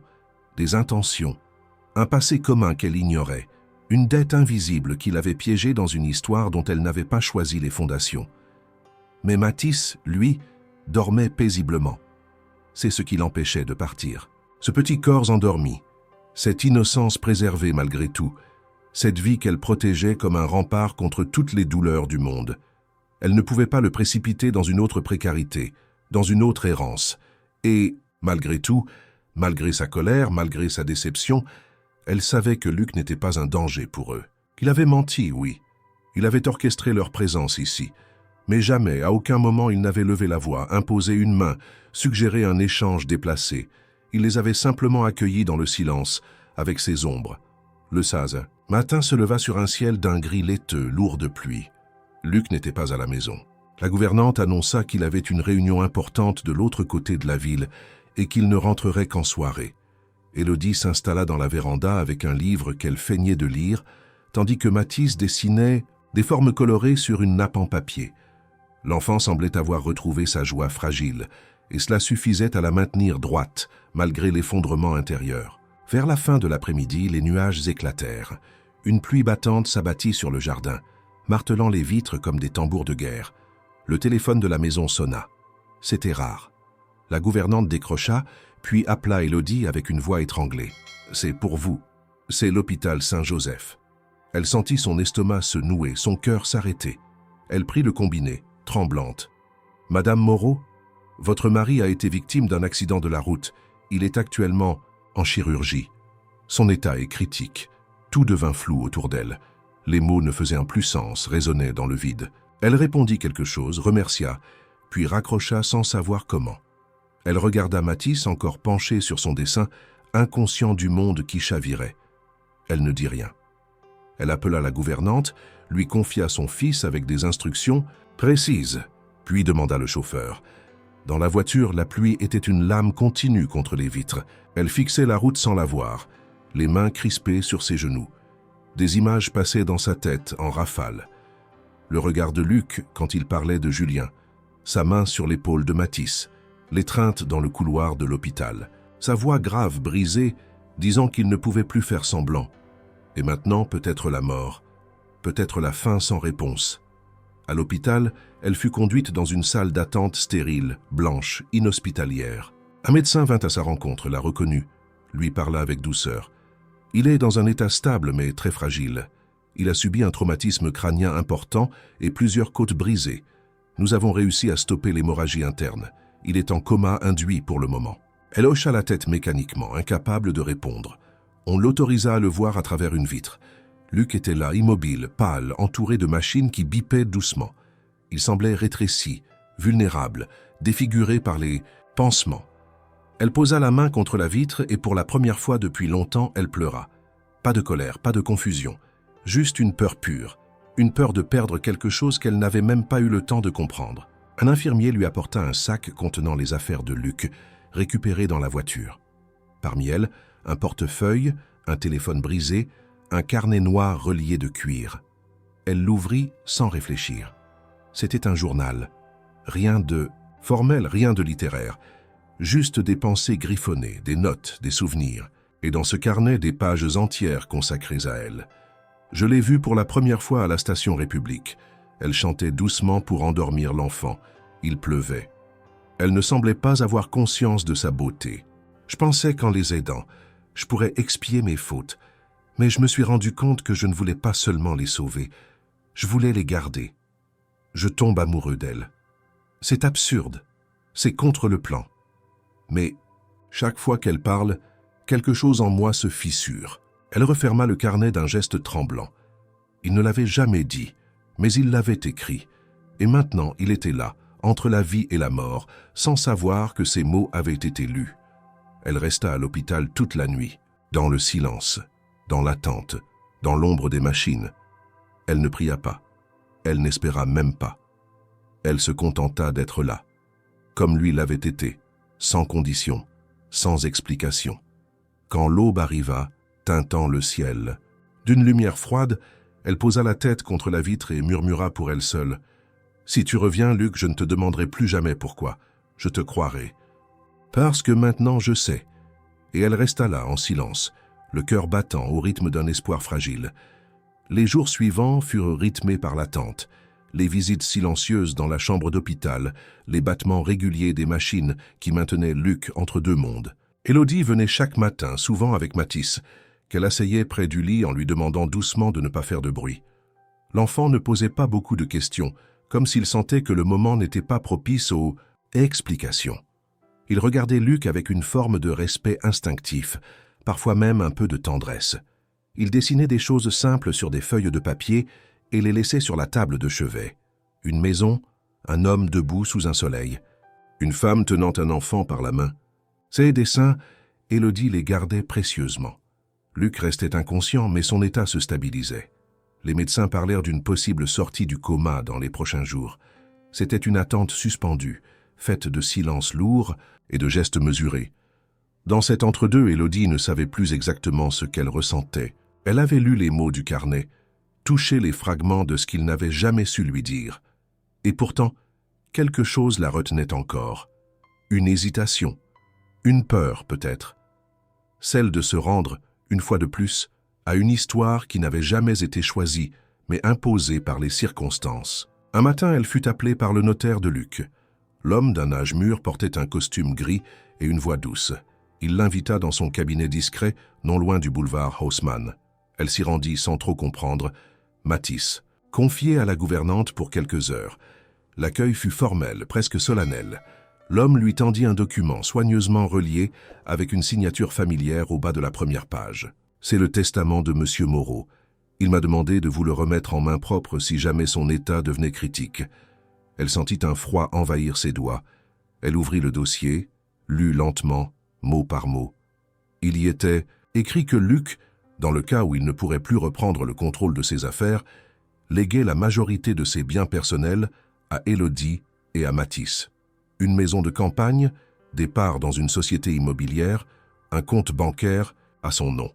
des intentions, un passé commun qu'elle ignorait, une dette invisible qui l'avait piégée dans une histoire dont elle n'avait pas choisi les fondations. Mais Mathis, lui, dormait paisiblement. C'est ce qui l'empêchait de partir. Ce petit corps endormi, cette innocence préservée malgré tout, cette vie qu'elle protégeait comme un rempart contre toutes les douleurs du monde. Elle ne pouvait pas le précipiter dans une autre précarité, dans une autre errance. Et, malgré tout, malgré sa colère, malgré sa déception, elle savait que Luc n'était pas un danger pour eux. Qu'il avait menti, oui. Il avait orchestré leur présence ici. Mais jamais, à aucun moment, il n'avait levé la voix, imposé une main, suggéré un échange déplacé. Il les avait simplement accueillis dans le silence, avec ses ombres. Le saz matin se leva sur un ciel d'un gris laiteux, lourd de pluie. Luc n'était pas à la maison. La gouvernante annonça qu'il avait une réunion importante de l'autre côté de la ville et qu'il ne rentrerait qu'en soirée. Élodie s'installa dans la véranda avec un livre qu'elle feignait de lire, tandis que Mathis dessinait des formes colorées sur une nappe en papier. L'enfant semblait avoir retrouvé sa joie fragile, et cela suffisait à la maintenir droite, malgré l'effondrement intérieur. Vers la fin de l'après-midi, les nuages éclatèrent. Une pluie battante s'abattit sur le jardin, martelant les vitres comme des tambours de guerre. Le téléphone de la maison sonna. C'était rare. La gouvernante décrocha, puis appela Élodie avec une voix étranglée. « C'est pour vous. C'est l'hôpital Saint-Joseph. » Elle sentit son estomac se nouer, son cœur s'arrêter. Elle prit le combiné, tremblante. « Madame Moreau, votre mari a été victime d'un accident de la route. Il est actuellement en chirurgie. Son état est critique. » Tout devint flou autour d'elle. Les mots ne faisaient plus sens, résonnaient dans le vide. Elle répondit quelque chose, remercia, puis raccrocha sans savoir comment. Elle regarda Mathis encore penché sur son dessin, inconscient du monde qui chavirait. Elle ne dit rien. Elle appela la gouvernante, lui confia son fils avec des instructions précises, puis demanda le chauffeur. Dans la voiture, la pluie était une lame continue contre les vitres. Elle fixait la route sans la voir, les mains crispées sur ses genoux. Des images passaient dans sa tête en rafale. Le regard de Luc quand il parlait de Julien, sa main sur l'épaule de Mathis, l'étreinte dans le couloir de l'hôpital, sa voix grave brisée, disant qu'il ne pouvait plus faire semblant. Et maintenant, peut-être la mort, peut-être la fin sans réponse. À l'hôpital, elle fut conduite dans une salle d'attente stérile, blanche, inhospitalière. Un médecin vint à sa rencontre, la reconnut, lui parla avec douceur. Il est dans un état stable mais très fragile. Il a subi un traumatisme crânien important et plusieurs côtes brisées. Nous avons réussi à stopper l'hémorragie interne. Il est en coma induit pour le moment. Elle hocha la tête mécaniquement, incapable de répondre. On l'autorisa à le voir à travers une vitre. Luc était là, immobile, pâle, entouré de machines qui bipaient doucement. Il semblait rétréci, vulnérable, défiguré par les pansements. Elle posa la main contre la vitre et pour la première fois depuis longtemps, elle pleura. Pas de colère, pas de confusion, juste une peur pure, une peur de perdre quelque chose qu'elle n'avait même pas eu le temps de comprendre. Un infirmier lui apporta un sac contenant les affaires de Luc, récupérées dans la voiture. Parmi elles, un portefeuille, un téléphone brisé, un carnet noir relié de cuir. Elle l'ouvrit sans réfléchir. C'était un journal. Rien de formel, rien de littéraire. Juste des pensées griffonnées, des notes, des souvenirs. Et dans ce carnet, des pages entières consacrées à elle. Je l'ai vue pour la première fois à la station République. Elle chantait doucement pour endormir l'enfant. Il pleuvait. Elle ne semblait pas avoir conscience de sa beauté. Je pensais qu'en les aidant, je pourrais expier mes fautes. Mais je me suis rendu compte que je ne voulais pas seulement les sauver. Je voulais les garder. Je tombe amoureux d'elle. C'est absurde. C'est contre le plan. Mais chaque fois qu'elle parle, Quelque chose en moi se fissure. Elle referma le carnet d'un geste tremblant. Il ne l'avait jamais dit, mais il l'avait écrit. Et maintenant, il était là, entre la vie et la mort, sans savoir que ces mots avaient été lus. Elle resta à l'hôpital toute la nuit, dans le silence, dans l'attente, dans l'ombre des machines. Elle ne pria pas. Elle n'espéra même pas. Elle se contenta d'être là, comme lui l'avait été, sans condition, sans explication. Quand l'aube arriva, teintant le ciel, d'une lumière froide, elle posa la tête contre la vitre et murmura pour elle seule « Si tu reviens, Luc, je ne te demanderai plus jamais pourquoi. Je te croirai. Parce que maintenant je sais. » Et elle resta là, en silence, le cœur battant au rythme d'un espoir fragile. Les jours suivants furent rythmés par l'attente, les visites silencieuses dans la chambre d'hôpital, les battements réguliers des machines qui maintenaient Luc entre deux mondes. Élodie venait chaque matin, souvent avec Mathis, qu'elle asseyait près du lit en lui demandant doucement de ne pas faire de bruit. L'enfant ne posait pas beaucoup de questions, comme s'il sentait que le moment n'était pas propice aux explications. Il regardait Luc avec une forme de respect instinctif, parfois même un peu de tendresse. Il dessinait des choses simples sur des feuilles de papier et les laissait sur la table de chevet. Une maison, un homme debout sous un soleil, une femme tenant un enfant par la main. Ces dessins, Élodie les gardait précieusement. Luc restait inconscient, mais son état se stabilisait. Les médecins parlèrent d'une possible sortie du coma dans les prochains jours. C'était une attente suspendue, faite de silence lourd et de gestes mesurés. Dans cet entre-deux, Élodie ne savait plus exactement ce qu'elle ressentait. Elle avait lu les mots du carnet, touché les fragments de ce qu'il n'avait jamais su lui dire. Et pourtant, quelque chose la retenait encore. Une hésitation, une peur peut-être. Celle de se rendre, une fois de plus, à une histoire qui n'avait jamais été choisie, mais imposée par les circonstances. Un matin, elle fut appelée par le notaire de Luc. L'homme d'un âge mûr portait un costume gris et une voix douce. Il l'invita dans son cabinet discret, non loin du boulevard Haussmann. Elle s'y rendit sans trop comprendre. Mathis, confié à la gouvernante pour quelques heures. L'accueil fut formel, presque solennel. L'homme lui tendit un document soigneusement relié avec une signature familière au bas de la première page. C'est le testament de M. Moreau. Il m'a demandé de vous le remettre en main propre si jamais son état devenait critique. Elle sentit un froid envahir ses doigts. Elle ouvrit le dossier, lut lentement, mot par mot. Il y était écrit que Luc, dans le cas où il ne pourrait plus reprendre le contrôle de ses affaires, léguait la majorité de ses biens personnels à Élodie et à Mathis. Une maison de campagne, des parts dans une société immobilière, un compte bancaire à son nom.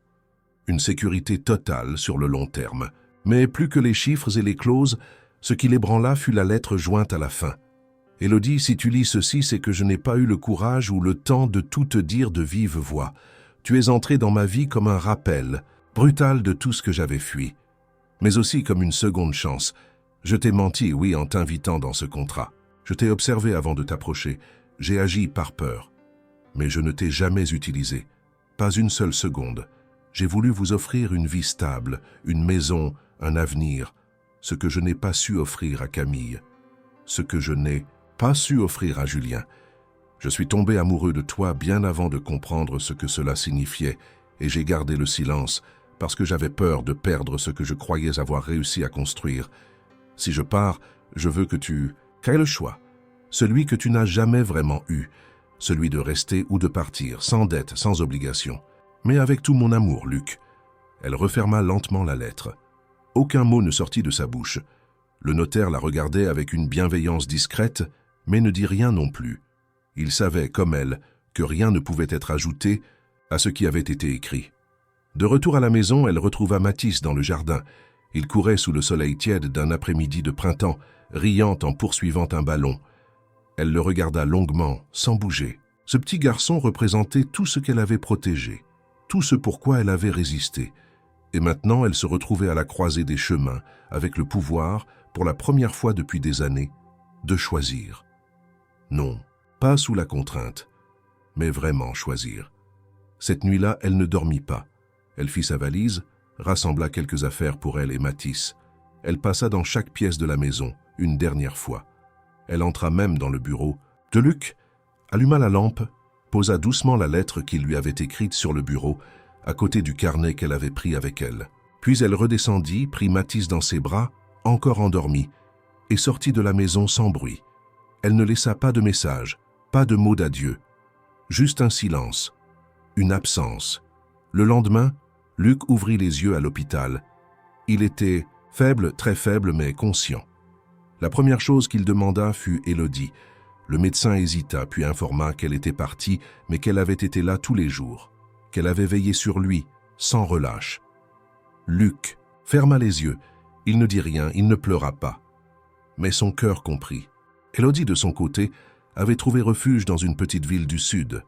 Une sécurité totale sur le long terme. Mais plus que les chiffres et les clauses, ce qui l'ébranla fut la lettre jointe à la fin. « Élodie, si tu lis ceci, c'est que je n'ai pas eu le courage ou le temps de tout te dire de vive voix. Tu es entré dans ma vie comme un rappel, brutal de tout ce que j'avais fui. Mais aussi comme une seconde chance. Je t'ai menti, oui, en t'invitant dans ce contrat. Je t'ai observé avant de t'approcher. J'ai agi par peur. Mais je ne t'ai jamais utilisé. Pas une seule seconde. J'ai voulu vous offrir une vie stable, une maison, un avenir. Ce que je n'ai pas su offrir à Camille. Ce que je n'ai pas su offrir à Julien. Je suis tombé amoureux de toi bien avant de comprendre ce que cela signifiait, et j'ai gardé le silence parce que j'avais peur de perdre ce que je croyais avoir réussi à construire. Si je pars, je veux que tu... Quel choix? Celui que tu n'as jamais vraiment eu, celui de rester ou de partir, sans dette, sans obligation. Mais avec tout mon amour, Luc. Elle referma lentement la lettre. Aucun mot ne sortit de sa bouche. Le notaire la regardait avec une bienveillance discrète, mais ne dit rien non plus. Il savait, comme elle, que rien ne pouvait être ajouté à ce qui avait été écrit. De retour à la maison, elle retrouva Mathis dans le jardin. Il courait sous le soleil tiède d'un après-midi de printemps, riant en poursuivant un ballon. Elle le regarda longuement, sans bouger. Ce petit garçon représentait tout ce qu'elle avait protégé, tout ce pourquoi elle avait résisté. Et maintenant, elle se retrouvait à la croisée des chemins, avec le pouvoir, pour la première fois depuis des années, de choisir. Non, pas sous la contrainte, mais vraiment choisir. Cette nuit-là, elle ne dormit pas. Elle fit sa valise, rassembla quelques affaires pour elle et Mathis. Elle passa dans chaque pièce de la maison, une dernière fois. Elle entra même dans le bureau de Luc, alluma la lampe posa doucement la lettre qu'il lui avait écrite sur le bureau, à côté du carnet qu'elle avait pris avec elle. Puis elle redescendit, prit Mathis dans ses bras, encore endormi, et sortit de la maison sans bruit. Elle ne laissa pas de message, pas de mot d'adieu. Juste un silence, une absence. Le lendemain, Luc ouvrit les yeux à l'hôpital. Il était faible, très faible, mais conscient. La première chose qu'il demanda fut Élodie. Le médecin hésita, puis informa qu'elle était partie, mais qu'elle avait été là tous les jours, qu'elle avait veillé sur lui, sans relâche. Luc ferma les yeux. Il ne dit rien, il ne pleura pas. Mais son cœur comprit. Élodie, de son côté, avait trouvé refuge dans une petite ville du Sud.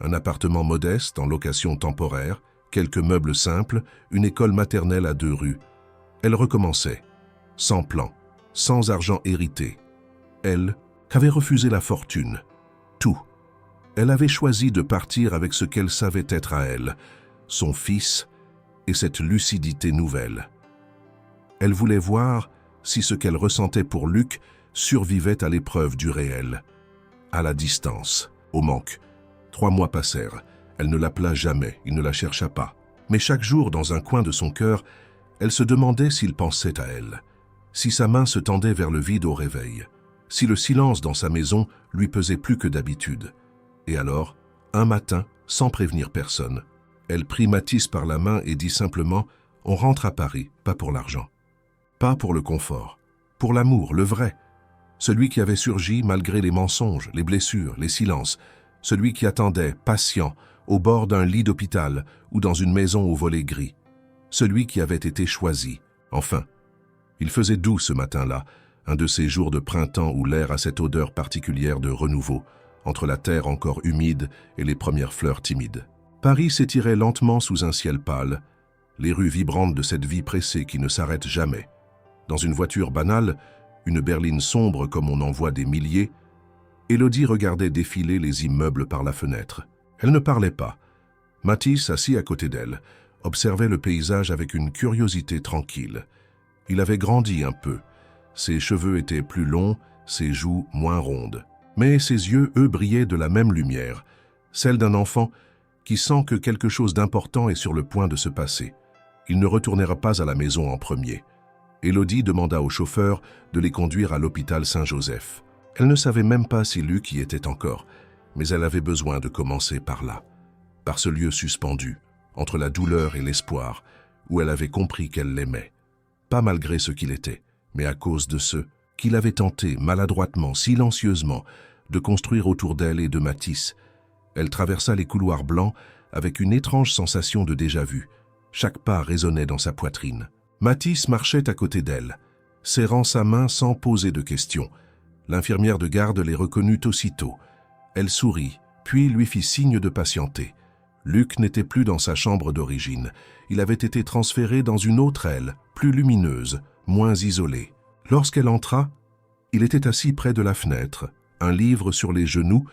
Un appartement modeste, en location temporaire, quelques meubles simples, une école maternelle à 2 rues. Elle recommençait, sans plan, sans argent hérité. Elle, qu'avait refusé la fortune. Tout. Elle avait choisi de partir avec ce qu'elle savait être à elle, son fils et cette lucidité nouvelle. Elle voulait voir si ce qu'elle ressentait pour Luc survivait à l'épreuve du réel. À la distance, au manque. 3 mois passèrent. Elle ne l'appela jamais, il ne la chercha pas. Mais chaque jour, dans un coin de son cœur, elle se demandait s'il pensait à elle, si sa main se tendait vers le vide au réveil, si le silence dans sa maison lui pesait plus que d'habitude. Et alors, un matin, sans prévenir personne, elle prit Mathis par la main et dit simplement « On rentre à Paris, pas pour l'argent. Pas pour le confort, pour l'amour, le vrai. Celui qui avait surgi malgré les mensonges, les blessures, les silences. Celui qui attendait, patient, au bord d'un lit d'hôpital ou dans une maison aux volets gris. Celui qui avait été choisi. Enfin, il faisait doux ce matin-là, un de ces jours de printemps où l'air a cette odeur particulière de renouveau, entre la terre encore humide et les premières fleurs timides. Paris s'étirait lentement sous un ciel pâle, les rues vibrantes de cette vie pressée qui ne s'arrête jamais. Dans une voiture banale, une berline sombre comme on en voit des milliers, Élodie regardait défiler les immeubles par la fenêtre. Elle ne parlait pas. Mathis, assis à côté d'elle, observait le paysage avec une curiosité tranquille. Il avait grandi un peu. Ses cheveux étaient plus longs, ses joues moins rondes. Mais ses yeux, eux, brillaient de la même lumière, celle d'un enfant qui sent que quelque chose d'important est sur le point de se passer. Il ne retournera pas à la maison en premier. Élodie demanda au chauffeur de les conduire à l'hôpital Saint-Joseph. Elle ne savait même pas si Luc y était encore, mais elle avait besoin de commencer par là, par ce lieu suspendu, entre la douleur et l'espoir, où elle avait compris qu'elle l'aimait. Pas malgré ce qu'il était, mais à cause de ce qu'il avait tenté, maladroitement, silencieusement, de construire autour d'elle et de Mathis. Elle traversa les couloirs blancs avec une étrange sensation de déjà-vu. Chaque pas résonnait dans sa poitrine. Mathis marchait à côté d'elle, serrant sa main sans poser de questions. L'infirmière de garde les reconnut aussitôt. Elle sourit, puis lui fit signe de patienter. Luc n'était plus dans sa chambre d'origine. Il avait été transféré dans une autre aile, plus lumineuse, moins isolée. Lorsqu'elle entra, il était assis près de la fenêtre, un livre sur les genoux,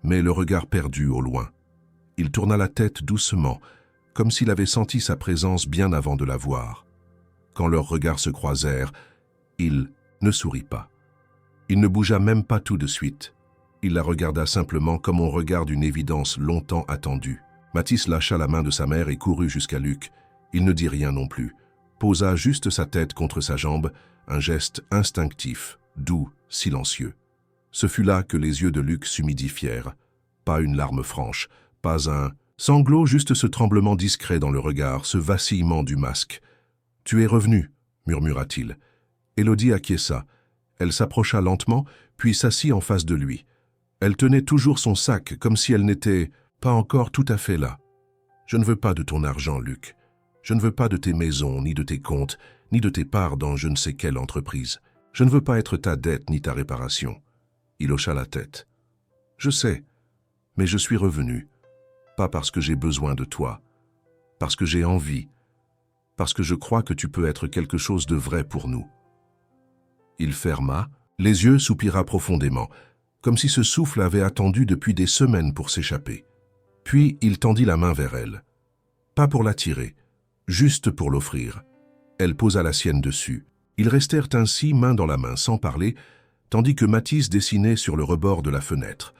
mais le regard perdu au loin. Il tourna la tête doucement, comme s'il avait senti sa présence bien avant de la voir. Quand leurs regards se croisèrent, il ne sourit pas. Il ne bougea même pas tout de suite. Il la regarda simplement comme on regarde une évidence longtemps attendue. Mathis lâcha la main de sa mère et courut jusqu'à Luc. Il ne dit rien non plus. Posa juste sa tête contre sa jambe, un geste instinctif, doux, silencieux. Ce fut là que les yeux de Luc s'humidifièrent. Pas une larme franche, pas un sanglot, juste ce tremblement discret dans le regard, ce vacillement du masque. « Tu es revenu » murmura-t-il. Élodie acquiesça. Elle s'approcha lentement, puis s'assit en face de lui. Elle tenait toujours son sac, comme si elle n'était pas encore tout à fait là. « Je ne veux pas de ton argent, Luc. Je ne veux pas de tes maisons, ni de tes comptes, ni de tes parts dans je ne sais quelle entreprise. Je ne veux pas être ta dette ni ta réparation. » Il hocha la tête. « Je sais, mais je suis revenu. Pas parce que j'ai besoin de toi, parce que j'ai envie, parce que je crois que tu peux être quelque chose de vrai pour nous. » Il ferma, les yeux, soupira profondément, comme si ce souffle avait attendu depuis des semaines pour s'échapper. Puis il tendit la main vers elle. Pas pour l'attirer, juste pour l'offrir. Elle posa la sienne dessus. Ils restèrent ainsi, main dans la main, sans parler, tandis que Mathis dessinait sur le rebord de la fenêtre.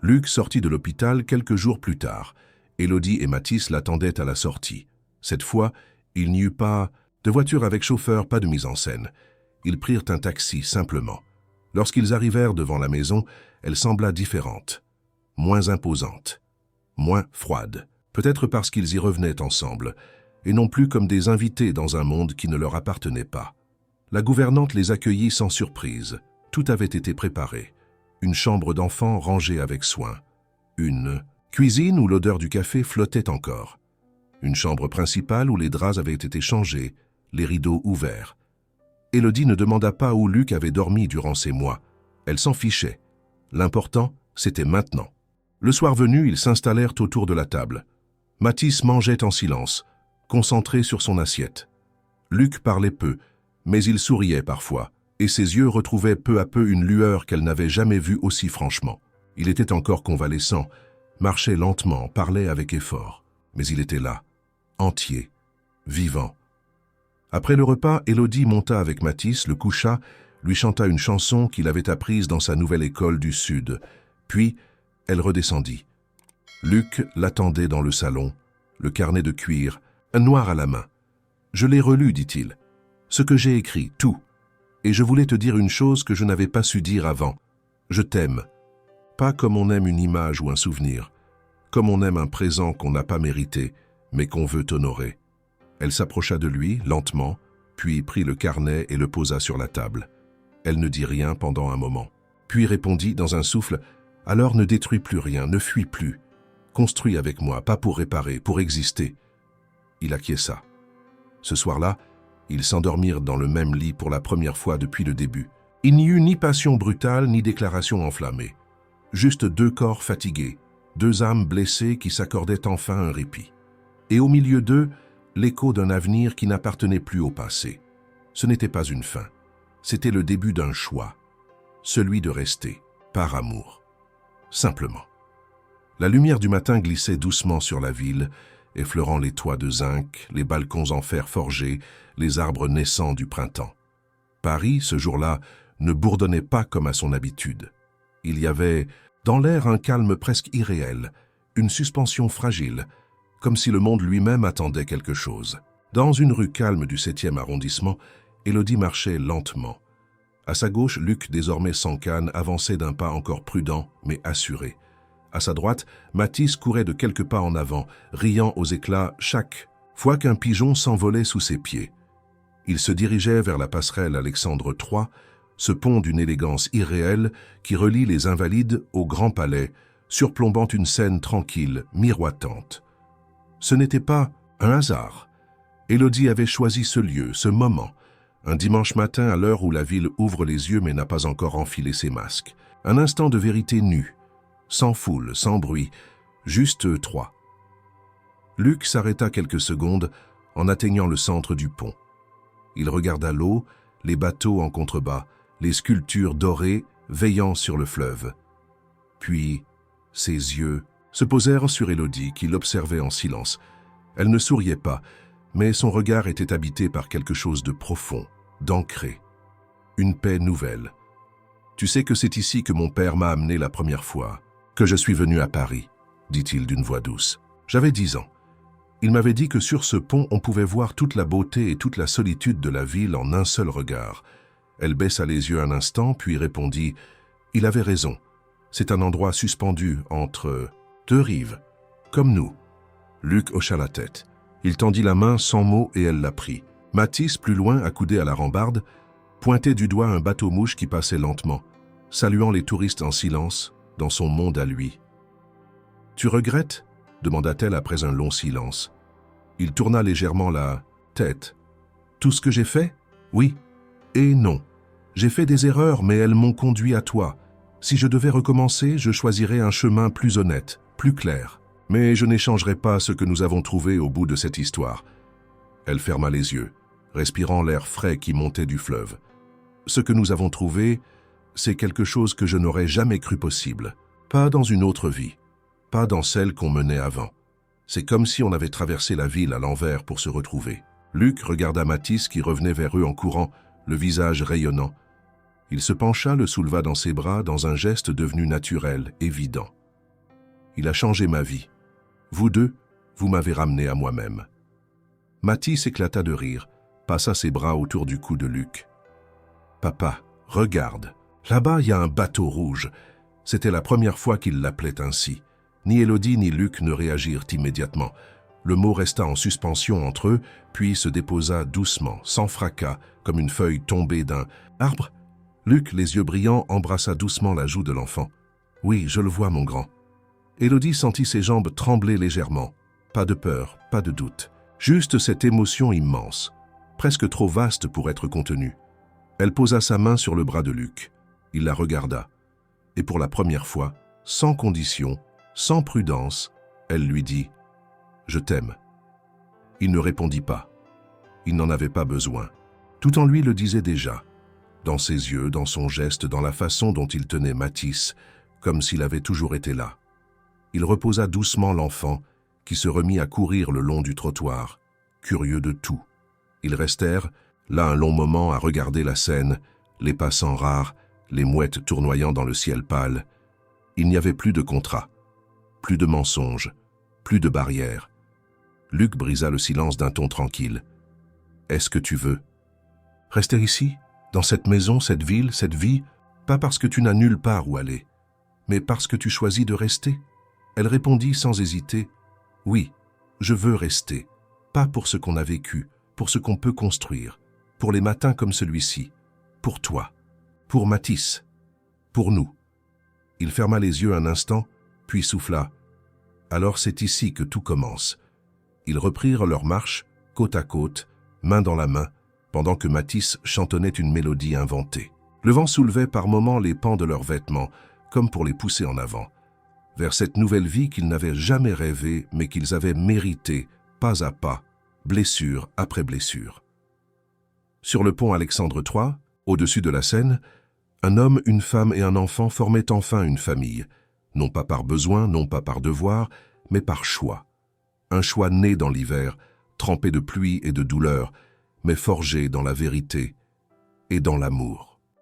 Luc sortit de l'hôpital quelques jours plus tard. Élodie et Mathis l'attendaient à la sortie. Cette fois, il n'y eut pas de voiture avec chauffeur, pas de mise en scène. Ils prirent un taxi, simplement. Lorsqu'ils arrivèrent devant la maison, elle sembla différente, moins imposante, moins froide. Peut-être parce qu'ils y revenaient ensemble, et non plus comme des invités dans un monde qui ne leur appartenait pas. La gouvernante les accueillit sans surprise. Tout avait été préparé. Une chambre d'enfant rangée avec soin. Une cuisine où l'odeur du café flottait encore. Une chambre principale où les draps avaient été changés, les rideaux ouverts. Élodie ne demanda pas où Luc avait dormi durant ces mois. Elle s'en fichait. L'important, c'était maintenant. Le soir venu, ils s'installèrent autour de la table. Mathis mangeait en silence, concentré sur son assiette. Luc parlait peu, mais il souriait parfois, et ses yeux retrouvaient peu à peu une lueur qu'elle n'avait jamais vue aussi franchement. Il était encore convalescent, marchait lentement, parlait avec effort, mais il était là, entier, vivant. Après le repas, Élodie monta avec Mathis, le coucha, lui chanta une chanson qu'il avait apprise dans sa nouvelle école du Sud. Puis, elle redescendit. Luc l'attendait dans le salon, le carnet de cuir, un noir à la main. « Je l'ai relu, dit-il. Ce que j'ai écrit, tout. Et je voulais te dire une chose que je n'avais pas su dire avant. Je t'aime. Pas comme on aime une image ou un souvenir, comme on aime un présent qu'on n'a pas mérité, mais qu'on veut honorer. » Elle s'approcha de lui, lentement, puis prit le carnet et le posa sur la table. Elle ne dit rien pendant un moment, puis répondit dans un souffle « Alors ne détruis plus rien, ne fuis plus. Construis avec moi, pas pour réparer, pour exister. » Il acquiesça. Ce soir-là, ils s'endormirent dans le même lit pour la première fois depuis le début. Il n'y eut ni passion brutale, ni déclaration enflammée. Juste deux corps fatigués, deux âmes blessées qui s'accordaient enfin un répit. Et au milieu d'eux, l'écho d'un avenir qui n'appartenait plus au passé. Ce n'était pas une fin. C'était le début d'un choix. Celui de rester, par amour. Simplement. La lumière du matin glissait doucement sur la ville, effleurant les toits de zinc, les balcons en fer forgé, les arbres naissants du printemps. Paris, ce jour-là, ne bourdonnait pas comme à son habitude. Il y avait dans l'air un calme presque irréel, une suspension fragile, comme si le monde lui-même attendait quelque chose. Dans une rue calme du 7e arrondissement, Élodie marchait lentement. À sa gauche, Luc, désormais sans canne, avançait d'un pas encore prudent, mais assuré. À sa droite, Mathis courait de quelques pas en avant, riant aux éclats chaque fois qu'un pigeon s'envolait sous ses pieds. Il se dirigeait vers la passerelle Alexandre III, ce pont d'une élégance irréelle qui relie les Invalides au Grand Palais, surplombant une scène tranquille, miroitante. Ce n'était pas un hasard. Élodie avait choisi ce lieu, ce moment, un dimanche matin à l'heure où la ville ouvre les yeux mais n'a pas encore enfilé ses masques. Un instant de vérité nue, sans foule, sans bruit, juste eux trois. Luc s'arrêta quelques secondes en atteignant le centre du pont. Il regarda l'eau, les bateaux en contrebas, les sculptures dorées veillant sur le fleuve. Puis, ses yeux se posèrent sur Élodie qui l'observait en silence. Elle ne souriait pas, mais son regard était habité par quelque chose de profond, d'ancré. Une paix nouvelle. « Tu sais que c'est ici que mon père m'a amené la première fois, que je suis venu à Paris, » dit-il d'une voix douce. « J'avais 10 ans. Il m'avait dit que sur ce pont, on pouvait voir toute la beauté et toute la solitude de la ville en un seul regard. » Elle baissa les yeux un instant, puis répondit « Il avait raison. C'est un endroit suspendu entre deux rives, comme nous. » Luc hocha la tête. Il tendit la main sans mot et elle la prit. Mathis, plus loin, accoudé à la rambarde, pointait du doigt un bateau-mouche qui passait lentement, saluant les touristes en silence, dans son monde à lui. « Tu regrettes ?» demanda-t-elle après un long silence. Il tourna légèrement la tête. « Tout ce que j'ai fait ? Oui. Et non. J'ai fait des erreurs, mais elles m'ont conduit à toi. Si je devais recommencer, je choisirais un chemin plus honnête, plus clair. Mais je n'échangerai pas ce que nous avons trouvé au bout de cette histoire. » Elle ferma les yeux, respirant l'air frais qui montait du fleuve. « Ce que nous avons trouvé, c'est quelque chose que je n'aurais jamais cru possible. Pas dans une autre vie, pas dans celle qu'on menait avant. C'est comme si on avait traversé la ville à l'envers pour se retrouver. » Luc regarda Mathis qui revenait vers eux en courant, le visage rayonnant. Il se pencha, le souleva dans ses bras dans un geste devenu naturel, évident. Il a changé ma vie. Vous deux, vous m'avez ramené à moi-même. » Mathis éclata de rire, passa ses bras autour du cou de Luc. « Papa, regarde, là-bas il y a un bateau rouge. » C'était la première fois qu'il l'appelait ainsi. Ni Élodie ni Luc ne réagirent immédiatement. Le mot resta en suspension entre eux, puis se déposa doucement, sans fracas, comme une feuille tombée d'un arbre. Luc, les yeux brillants, embrassa doucement la joue de l'enfant. « Oui, je le vois, mon grand. » Élodie sentit ses jambes trembler légèrement. Pas de peur, pas de doute. Juste cette émotion immense, presque trop vaste pour être contenue. Elle posa sa main sur le bras de Luc. Il la regarda. Et pour la première fois, sans condition, sans prudence, elle lui dit « Je t'aime ». Il ne répondit pas. Il n'en avait pas besoin. Tout en lui le disait déjà. Dans ses yeux, dans son geste, dans la façon dont il tenait Mathis, comme s'il avait toujours été là. Il reposa doucement l'enfant, qui se remit à courir le long du trottoir, curieux de tout. Ils restèrent, là un long moment, à regarder la scène, les passants rares, les mouettes tournoyant dans le ciel pâle. Il n'y avait plus de contrat, plus de mensonges, plus de barrières. Luc brisa le silence d'un ton tranquille. « Est-ce que tu veux rester ici, dans cette maison, cette ville, cette vie, pas parce que tu n'as nulle part où aller, mais parce que tu choisis de rester ?» Elle répondit sans hésiter. « Oui, je veux rester, pas pour ce qu'on a vécu, pour ce qu'on peut construire, pour les matins comme celui-ci, pour toi, pour Mathis, pour nous. » Il ferma les yeux un instant, puis souffla. « Alors c'est ici que tout commence. » Ils reprirent leur marche, côte à côte, main dans la main, pendant que Mathis chantonnait une mélodie inventée. Le vent soulevait par moments les pans de leurs vêtements, comme pour les pousser en avant, vers cette nouvelle vie qu'ils n'avaient jamais rêvée, mais qu'ils avaient méritée, pas à pas, blessure après blessure. Sur le pont Alexandre III, au-dessus de la Seine, un homme, une femme et un enfant formaient enfin une famille, non pas par besoin, non pas par devoir, mais par choix. Un choix né dans l'hiver, trempé de pluie et de douleur, mais forgé dans la vérité et dans l'amour.